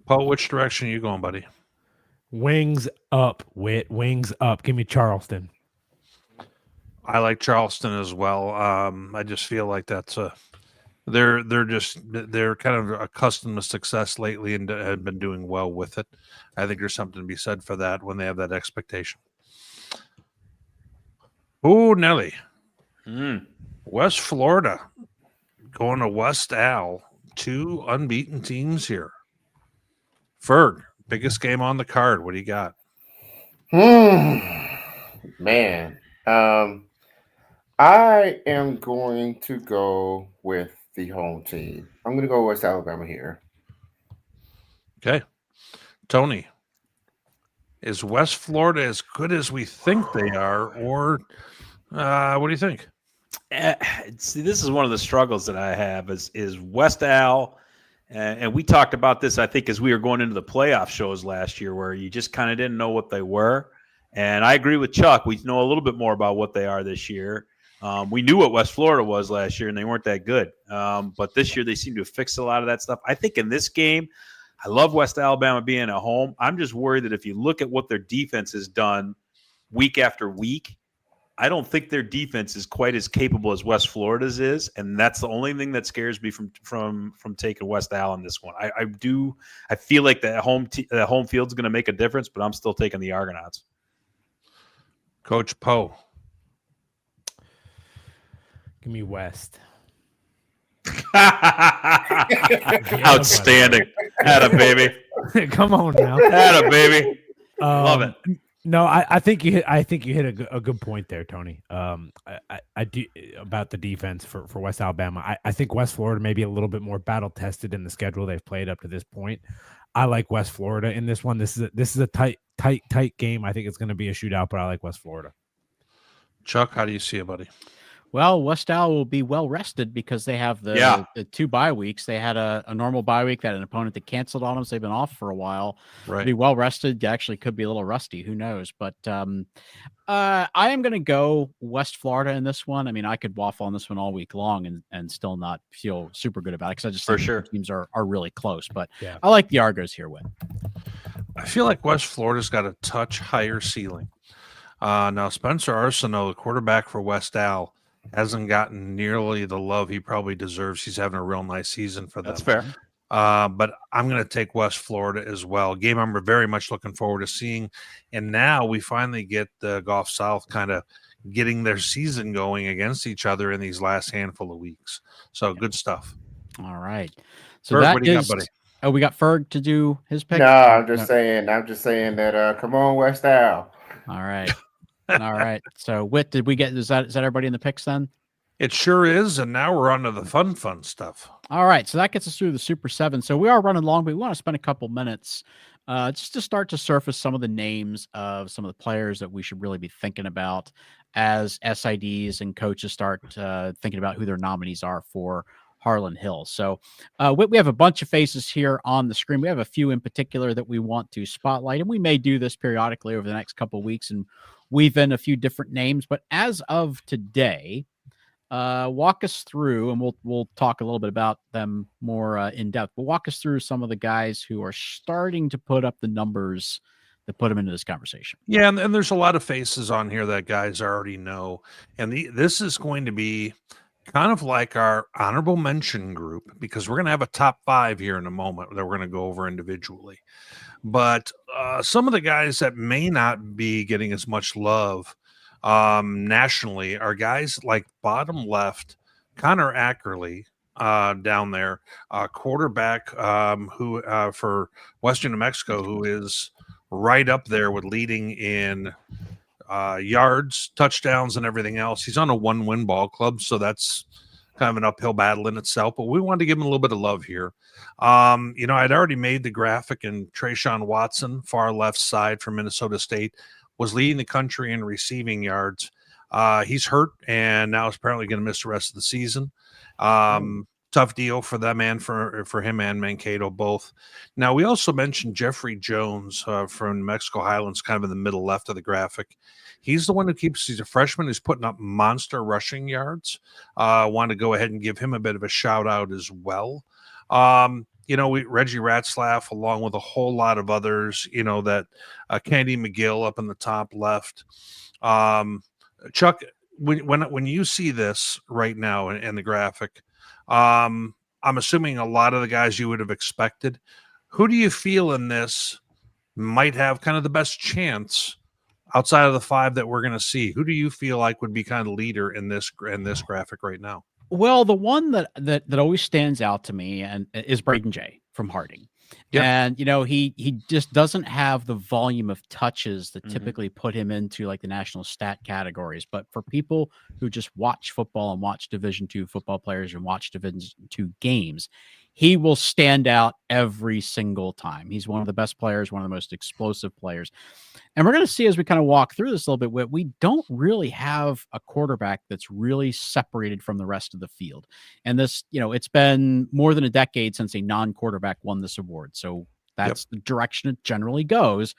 Paul, which direction are you going, buddy? Wings up, Whit. Wings up. Give me Charleston. I like Charleston as well. I just feel like that's they're kind of accustomed to success lately and have been doing well with it. I think there's something to be said for that when they have that expectation. Ooh, Nelly. West Florida going to West Al. 2 unbeaten teams here. Ferg, biggest game on the card. What do you got? Man, I am going to go with the home team. I'm going to go West Alabama here. Okay. Tony, is West Florida as good as we think they are, or what do you think? See, this is one of the struggles that I have is West Al, and we talked about this, I think, as we were going into the playoff shows last year, where you just kind of didn't know what they were. And I agree with Chuck. We know a little bit more about what they are this year. We knew what West Florida was last year, and they weren't that good. But this year, they seem to have fixed a lot of that stuff. I think in this game, I love West Alabama being at home. I'm just worried that if you look at what their defense has done week after week, I don't think their defense is quite as capable as West Florida's is, and that's the only thing that scares me from taking West Al in this one. I feel like the home field's going to make a difference, but I'm still taking the Argonauts. Coach Poe. Give me West. Outstanding. Atta baby. Come on now. Atta baby. Love it. No, I think you hit a good point there, Tony. I do about the defense for West Alabama. I think West Florida may be a little bit more battle tested in the schedule they've played up to this point. I like West Florida in this one. This is a tight game. I think it's going to be a shootout, but I like West Florida. Chuck, how do you see it, buddy? Well, West Al will be well rested because they have the 2 bye weeks. They had a normal bye week, that an opponent that canceled on them, so they've been off for a while. Right. Be well rested. Actually, could be a little rusty. Who knows? But I am going to go West Florida in this one. I mean, I could waffle on this one all week long and still not feel super good about it because I just think the teams are really close. But yeah. I like the Argos here, Win. I feel like West Florida's got a touch higher ceiling. Now, Spencer Arsenault, the quarterback for West Al, hasn't gotten nearly the love he probably deserves. He's having a real nice season for them. That's fair. But I'm going to take West Florida as well. Game I'm very much looking forward to seeing. And now we finally get the Gulf South kind of getting their season going against each other in these last handful of weeks. So good stuff. All right. So Ferg, that what do you is, got, buddy? Oh, we got Ferg to do his pick? No, I'm just saying that come on, West Al. All right. All right. So, Whit, did we get is that everybody in the picks then? It sure is. And now we're on to the fun stuff. All right. So that gets us through the Super 7. So we are running long, but we want to spend a couple minutes just to start to surface some of the names of some of the players that we should really be thinking about as SIDs and coaches start thinking about who their nominees are for Harlon Hill. So we have a bunch of faces here on the screen. We have a few in particular that we want to spotlight, and we may do this periodically over the next couple of weeks and weave in a few different names. But as of today, walk us through, and we'll talk a little bit about them more in depth, but walk us through some of the guys who are starting to put up the numbers that put them into this conversation. Yeah, and there's a lot of faces on here that guys already know. And this is going to be kind of like our honorable mention group, because we're going to have a top 5 here in a moment that we're going to go over individually. But some of the guys that may not be getting as much love nationally are guys like bottom left, Connor Ackerley down there, quarterback who for Western New Mexico, who is right up there with leading in yards, touchdowns, and everything else. He's on a 1-win ball club, so that's kind of an uphill battle in itself, but we wanted to give him a little bit of love here. I'd already made the graphic, and Trayshawn Watson, far left side from Minnesota State, was leading the country in receiving yards. He's hurt, and now is apparently going to miss the rest of the season. Tough deal for them and for him and Mankato both. Now, we also mentioned Jeffrey Jones from New Mexico Highlands, kind of in the middle left of the graphic. He's the one who he's a freshman who's putting up monster rushing yards. I want to go ahead and give him a bit of a shout out as well. Reggie Ratzlaff, along with a whole lot of others, that Candy McGill up in the top left. Chuck, when you see this right now in the graphic, I'm assuming a lot of the guys you would have expected. Who do you feel in this might have kind of the best chance outside of the 5 that we're going to see? Who do you feel like would be kind of leader in this graphic right now? Well, the one that always stands out to me and is Braden Jay from Harding. Yep. And, he just doesn't have the volume of touches that typically put him into like the national stat categories. But for people who just watch football and watch Division II football players and watch Division II games, he will stand out every single time. He's one of the best players, one of the most explosive players. And we're going to see as we kind of walk through this a little bit, we don't really have a quarterback that's really separated from the rest of the field. And this, it's been more than a decade since a non-quarterback won this award. So that's the direction it generally goes.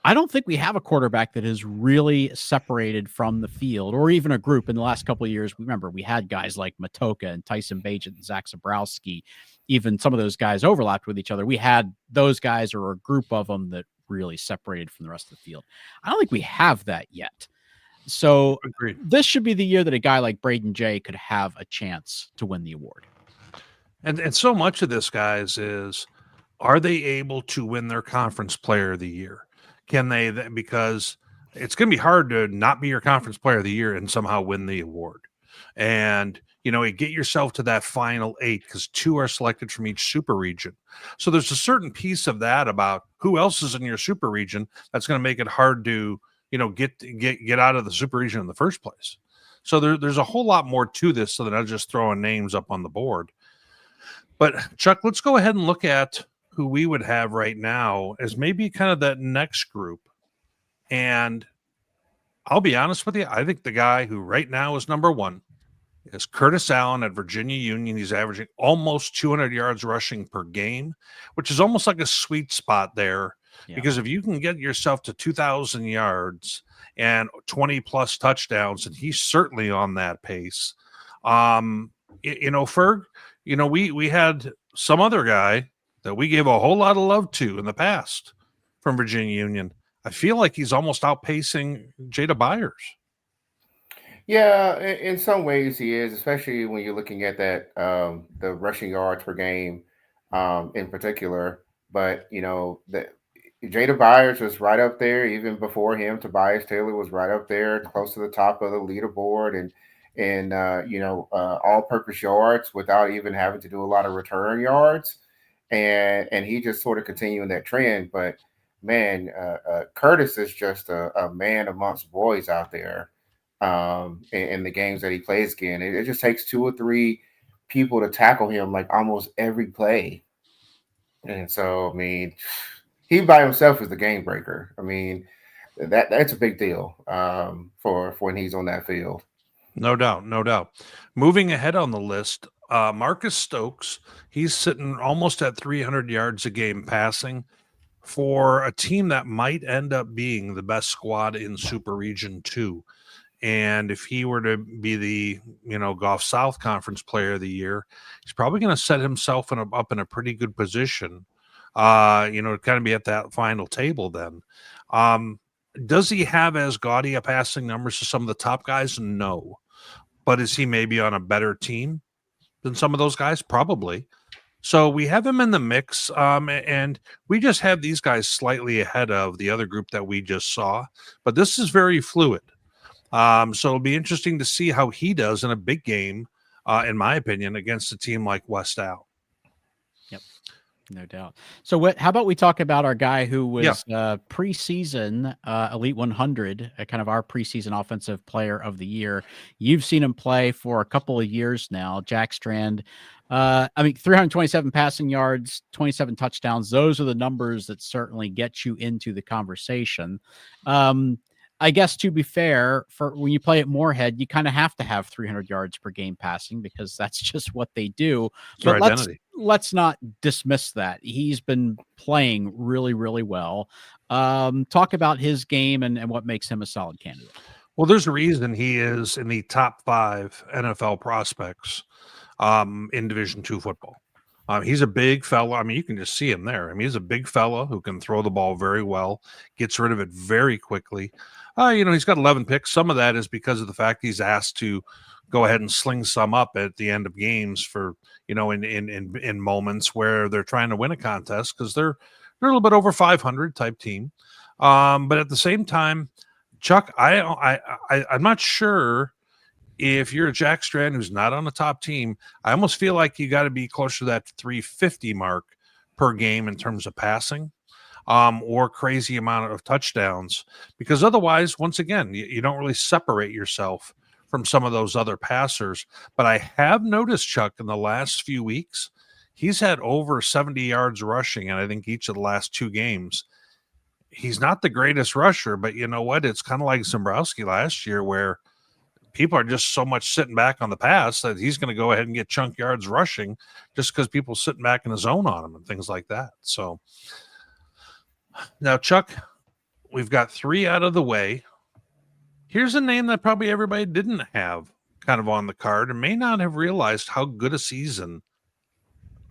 I don't think we have a quarterback that is really separated from the field or even a group in the last couple of years. Remember, we had guys like Matoka and Tyson Bagent and Zach Zabrowski. Even some of those guys overlapped with each other. We had those guys or a group of them that really separated from the rest of the field. I don't think we have that yet. So Agreed. This should be the year that a guy like Braden Jay could have a chance to win the award. And so much of this, guys, is are they able to win their conference player of the year? Can they? Because it's going to be hard to not be your conference player of the year and somehow win the award. And, you get yourself to that final 8 because 2 are selected from each super region. So there's a certain piece of that about who else is in your super region that's going to make it hard to, get out of the super region in the first place. So there's a whole lot more to this so that I'm just throwing names up on the board. But Chuck, let's go ahead and look at who we would have right now as maybe kind of that next group. And I'll be honest with you, I think the guy who right now is number 1 is Curtis Allen at Virginia Union. He's averaging almost 200 yards rushing per game, which is almost like a sweet spot there. Yeah. Because if you can get yourself to 2,000 yards and 20 plus touchdowns, and he's certainly on that pace. Ferg, we had some other guy that we gave a whole lot of love to in the past from Virginia Union. I feel like he's almost outpacing Jada Byers. Yeah, in some ways he is, especially when you're looking at that the rushing yards per game in particular. But Jada Byers was right up there even before him. Tobias Taylor was right up there, close to the top of the leaderboard, and all-purpose yards without even having to do a lot of return yards. And he just sort of continuing that trend. But man, Curtis is just a man amongst boys out there in the games that he plays again. It just takes 2 or 3 people to tackle him like almost every play. And so, I mean, he by himself is the game breaker. I mean, that's a big deal for when he's on that field. No doubt, no doubt. Moving ahead on the list, Marcus Stokes, he's sitting almost at 300 yards a game passing for a team that might end up being the best squad in Super Region 2. And if he were to be the, Gulf South Conference Player of the Year, he's probably going to set himself up in a pretty good position, to kind of be at that final table then. Does he have as gaudy a passing numbers as some of the top guys? No. But is he maybe on a better team than some of those guys? Probably. So we have him in the mix, and we just have these guys slightly ahead of the other group that we just saw. But this is very fluid. So it'll be interesting to see how he does in a big game, in my opinion, against a team like West Al. Yep, no doubt. So how about we talk about our guy who was preseason Elite 100, kind of our preseason offensive player of the year. You've seen him play for a couple of years now, Jack Strand. 327 passing yards, 27 touchdowns. Those are the numbers that certainly get you into the conversation. I guess to be fair, for when you play at Moorhead, you kind of have to have 300 yards per game passing because that's just what they do. It's but let's not dismiss that. He's been playing really, really well. Talk about his game and what makes him a solid candidate. Well, there's a reason he is in the top 5 NFL prospects in Division II football. He's a big fella. I mean, you can just see him there. I mean, he's a big fella who can throw the ball very well, gets rid of it very quickly. He's got 11 picks. Some of that is because of the fact he's asked to go ahead and sling some up at the end of games for, in moments where they're trying to win a contest because they're a little bit over 500 type team. But at the same time, Chuck, I'm not sure if you're a Jack Strand who's not on the top team. I almost feel like you got to be closer to that 350 mark per game in terms of passing, or crazy amount of touchdowns, because otherwise, once again, you don't really separate yourself from some of those other passers. But I have noticed, Chuck, in the last few weeks, he's had over 70 yards rushing, and I think each of the last 2 games. He's not the greatest rusher, but you know what? It's kind of like Zimbrowski last year, where people are just so much sitting back on the pass that he's going to go ahead and get chunk yards rushing just because people are sitting back in the zone on him and things like that. So now, Chuck, we've got 3 out of the way. Here's a name that probably everybody didn't have kind of on the card and may not have realized how good a season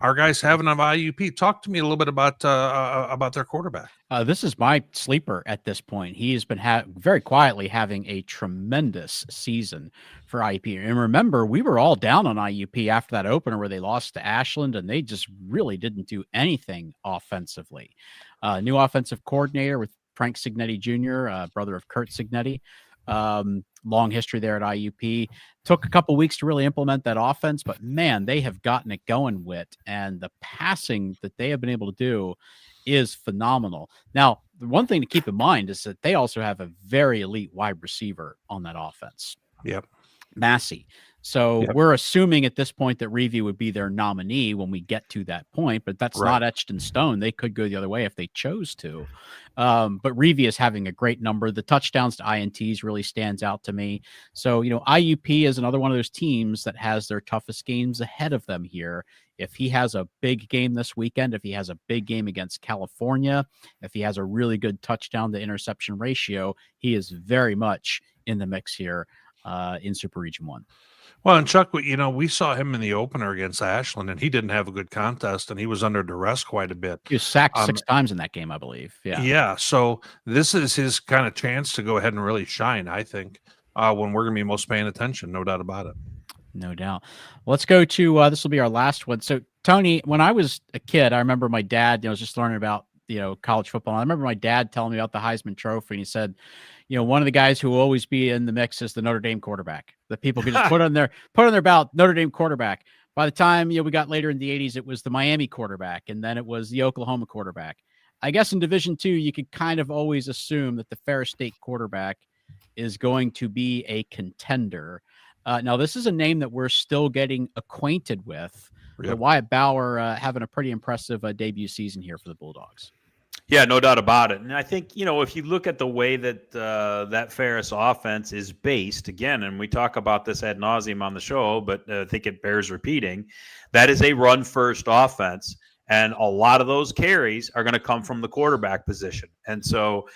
our guys having on IUP. Talk to me a little bit about their quarterback. This is my sleeper at this point. He has been very quietly having a tremendous season for IUP. And remember, we were all down on IUP after that opener where they lost to Ashland, and they just really didn't do anything offensively. New offensive coordinator with Frank Signetti Jr., brother of Kurt Signetti. Long history there at IUP. Took a couple weeks to really implement that offense, but man, they have gotten it going, Whit, and the passing that they have been able to do is phenomenal. Now, the one thing to keep in mind is that they also have a very elite wide receiver on that offense. Yep. Massey. So we're assuming at this point that Reeve would be their nominee when we get to that point, but that's not etched in stone. They could go the other way if they chose to. But Reeve is having a great number. The touchdowns to INTs really stands out to me. So, IUP is another one of those teams that has their toughest games ahead of them here. If he has a big game this weekend, if he has a big game against California, if he has a really good touchdown to interception ratio, he is very much in the mix here in Super Region 1. Well, and Chuck, we saw him in the opener against Ashland, and he didn't have a good contest, and he was under duress quite a bit. He was sacked 6 times in that game, I believe. Yeah. So this is his kind of chance to go ahead and really shine, I think, when we're going to be most paying attention, no doubt about it. No doubt. Let's go to this will be our last one. So, Tony, when I was a kid, I remember my dad, was just learning about college football. And I remember my dad telling me about the Heisman Trophy, and he said, one of the guys who will always be in the mix is the Notre Dame quarterback. That people could just put on their ballot, Notre Dame quarterback. By the time we got later in the 80s, it was the Miami quarterback, and then it was the Oklahoma quarterback. I guess in Division II, you could kind of always assume that the Ferris State quarterback is going to be a contender. Now, this is a name that we're still getting acquainted with. But Wyatt Bauer having a pretty impressive debut season here for the Bulldogs. Yeah, no doubt about it. And I think, if you look at the way that that Ferris offense is based, again, and we talk about this ad nauseum on the show, but I think it bears repeating, that is a run-first offense. And a lot of those carries are going to come from the quarterback position. And so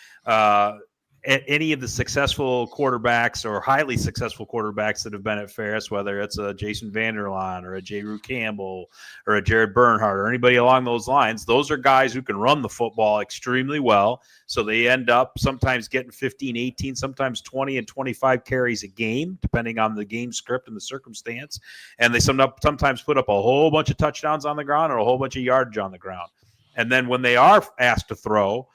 any of the successful quarterbacks or highly successful quarterbacks that have been at Ferris, whether it's a Jason Vanderlaan or a J. Rue Campbell or a Jared Bernhardt or anybody along those lines, those are guys who can run the football extremely well. So they end up sometimes getting 15, 18, sometimes 20 and 25 carries a game, depending on the game script and the circumstance. And they sometimes put up a whole bunch of touchdowns on the ground or a whole bunch of yardage on the ground. And then when they are asked to throw,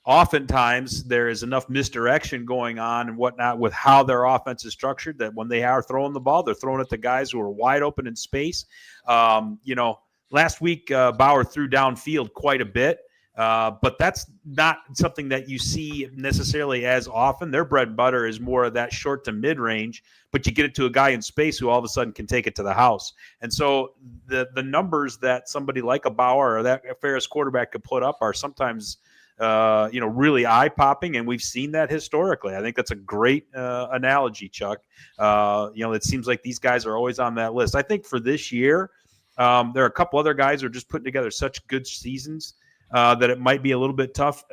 oftentimes there is enough misdirection going on and whatnot with how their offense is structured that when they are throwing the ball, they're throwing it to guys who are wide open in space. Last week, Bauer threw downfield quite a bit, but that's not something that you see necessarily as often. Their bread and butter is more of that short to mid-range, but you get it to a guy in space who all of a sudden can take it to the house. And so the numbers that somebody like a Bauer or that Ferris quarterback could put up are sometimes really eye-popping, and we've seen that historically. I think that's a great analogy, Chuck. It seems like these guys are always on that list. I think for this year, there are a couple other guys who are just putting together such good seasons that it might be a little bit tough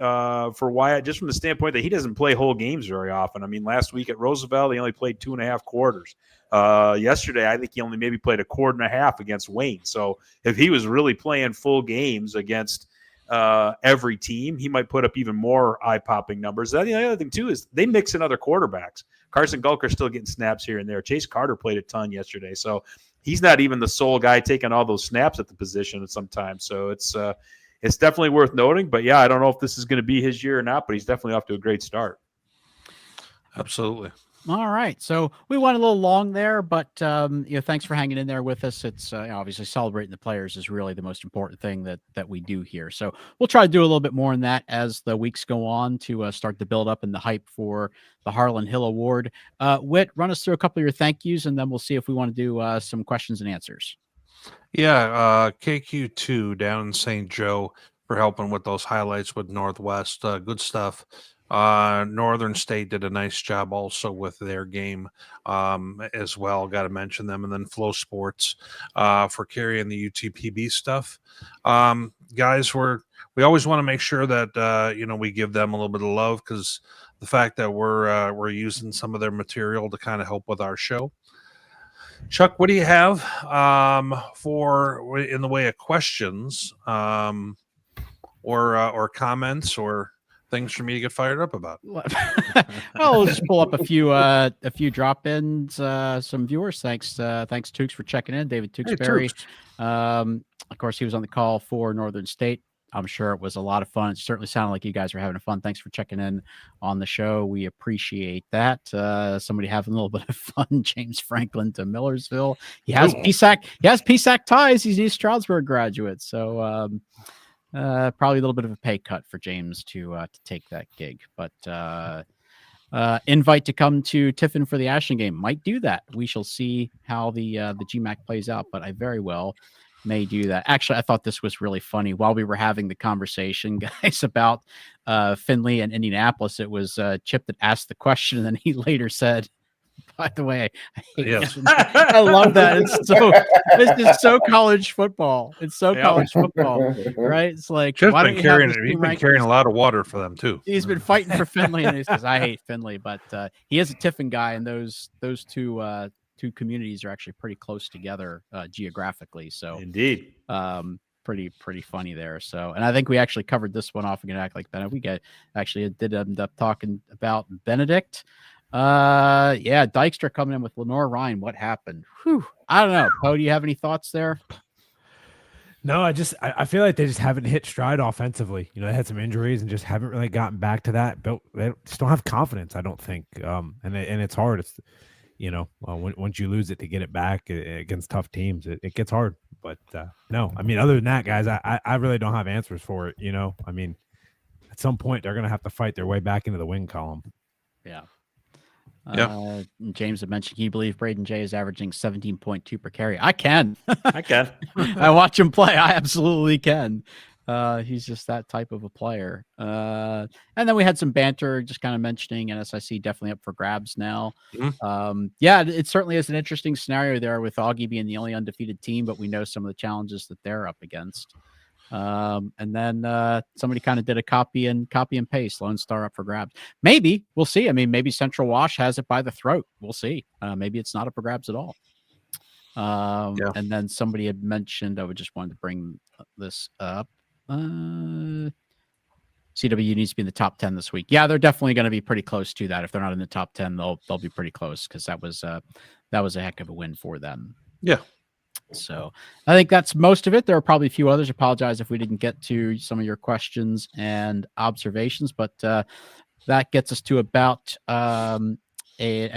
for Wyatt, just from the standpoint that he doesn't play whole games very often. I mean, last week at Roosevelt, he only played 2.5 quarters. Yesterday, I think he only maybe played a quarter and a half against Wayne. So if he was really playing full games against every team, he might put up even more eye-popping numbers. The other thing, too, is they mix in other quarterbacks. Carson Gulker's still getting snaps here and there. Chase Carter played a ton yesterday. So he's not even the sole guy taking all those snaps at the position sometimes. So it's definitely worth noting. But, yeah, I don't know if this is going to be his year or not, but he's definitely off to a great start. Absolutely. All right. So we went a little long there, but thanks for hanging in there with us. It's obviously celebrating the players is really the most important thing that we do here. So we'll try to do a little bit more in that as the weeks go on to start the build up and the hype for the Harlon Hill Award. Whit, run us through a couple of your thank yous, and then we'll see if we want to do some questions and answers. Yeah, KQ2 down in St. Joe for helping with those highlights with Northwest. Good stuff. Northern State did a nice job also with their game as well. Got to mention them. And then Flow Sports for carrying the UTPB stuff. Guys, we always want to make sure that we give them a little bit of love, because the fact that we're using some of their material to kind of help with our show. Chuck, what do you have for in the way of questions or comments or things for me to get fired up about? Well, we'll just pull up a few drop-ins, some viewers. Thanks Tukes for checking in. David Tewksbury. Of course, he was on the call for Northern State. I'm sure it was a lot of fun. It certainly sounded like you guys were having fun. Thanks for checking in on the show. We appreciate that. Somebody having a little bit of fun. James Franklin to Millersville. He has PSAC ties. He's an East Stroudsburg graduate. So probably a little bit of a pay cut for James to take that gig. But invite to come to Tiffin for the Ashland game. Might do that. We shall see how the GMAC plays out, but I very well may do that. Actually, I thought this was really funny. While we were having the conversation, guys, about Findlay and Indianapolis, it was Chip that asked the question, and then he later said, by the way, I hate I love that. This is so college football. It's so college football, right? It's like, Chip's why been don't carrying, you he's been carrying a lot of water for them too. He's been fighting for Findlay, and he says, I hate Findlay, but he is a Tiffin guy, and those two communities are actually pretty close together geographically. So indeed, pretty funny there. So, and I think we actually covered this one off. We're gonna act like Benedict. We actually did end up talking about Benedict. Dykstra coming in with Lenore Ryan. What happened? Whew. I don't know. Poe, do you have any thoughts there? No, I feel like they just haven't hit stride offensively. They had some injuries and just haven't really gotten back to that. But they just don't have confidence, I don't think. And it's hard. It's once you lose it, to get it back against tough teams, it gets hard. But no, I mean, other than that, guys, I really don't have answers for it. I mean, at some point they're going to have to fight their way back into the win column. Yeah. Yeah. James had mentioned, can you believe Braden Jay is averaging 17.2 per carry? I can. I can. I watch him play. I absolutely can. He's just that type of a player. And then we had some banter, just kind of mentioning NSIC definitely up for grabs now. Mm-hmm. It certainly is an interesting scenario there with Augie being the only undefeated team, but we know some of the challenges that they're up against. And then somebody kind of did a copy and paste Lone Star up for grabs. Maybe we'll see. I mean, maybe Central Wash has it by the throat. We'll see. Maybe it's not up for grabs at all. And then somebody had mentioned, I just wanted to bring this up. CW needs to be in the top 10 this week. Yeah, they're definitely going to be pretty close to that. If they're not in the top 10, they'll be pretty close, because that was a heck of a win for them. Yeah. So I think that's most of it. There are probably a few others. Apologize if we didn't get to some of your questions and observations, but that gets us to about an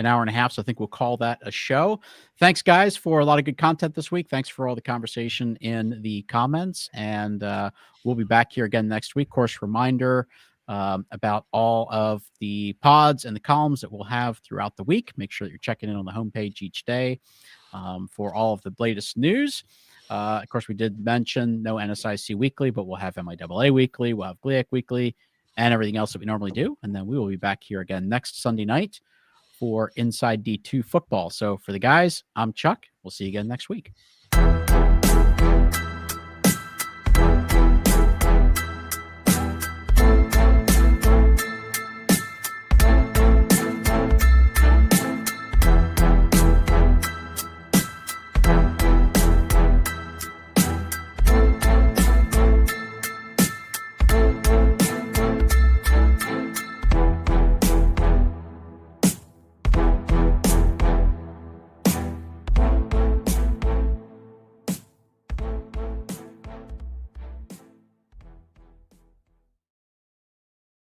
hour and a half. So I think we'll call that a show. Thanks, guys, for a lot of good content this week. Thanks for all the conversation in the comments. And we'll be back here again next week. Of course, reminder about all of the pods and the columns that we'll have throughout the week. Make sure that you're checking in on the homepage each day for all of the latest news. Of course, we did mention no NSIC weekly, but we'll have MIAA weekly. We'll have GLIAC weekly and everything else that we normally do. And then we will be back here again next Sunday night for Inside D2 Football. So for the guys, I'm Chuck. We'll see you again next week.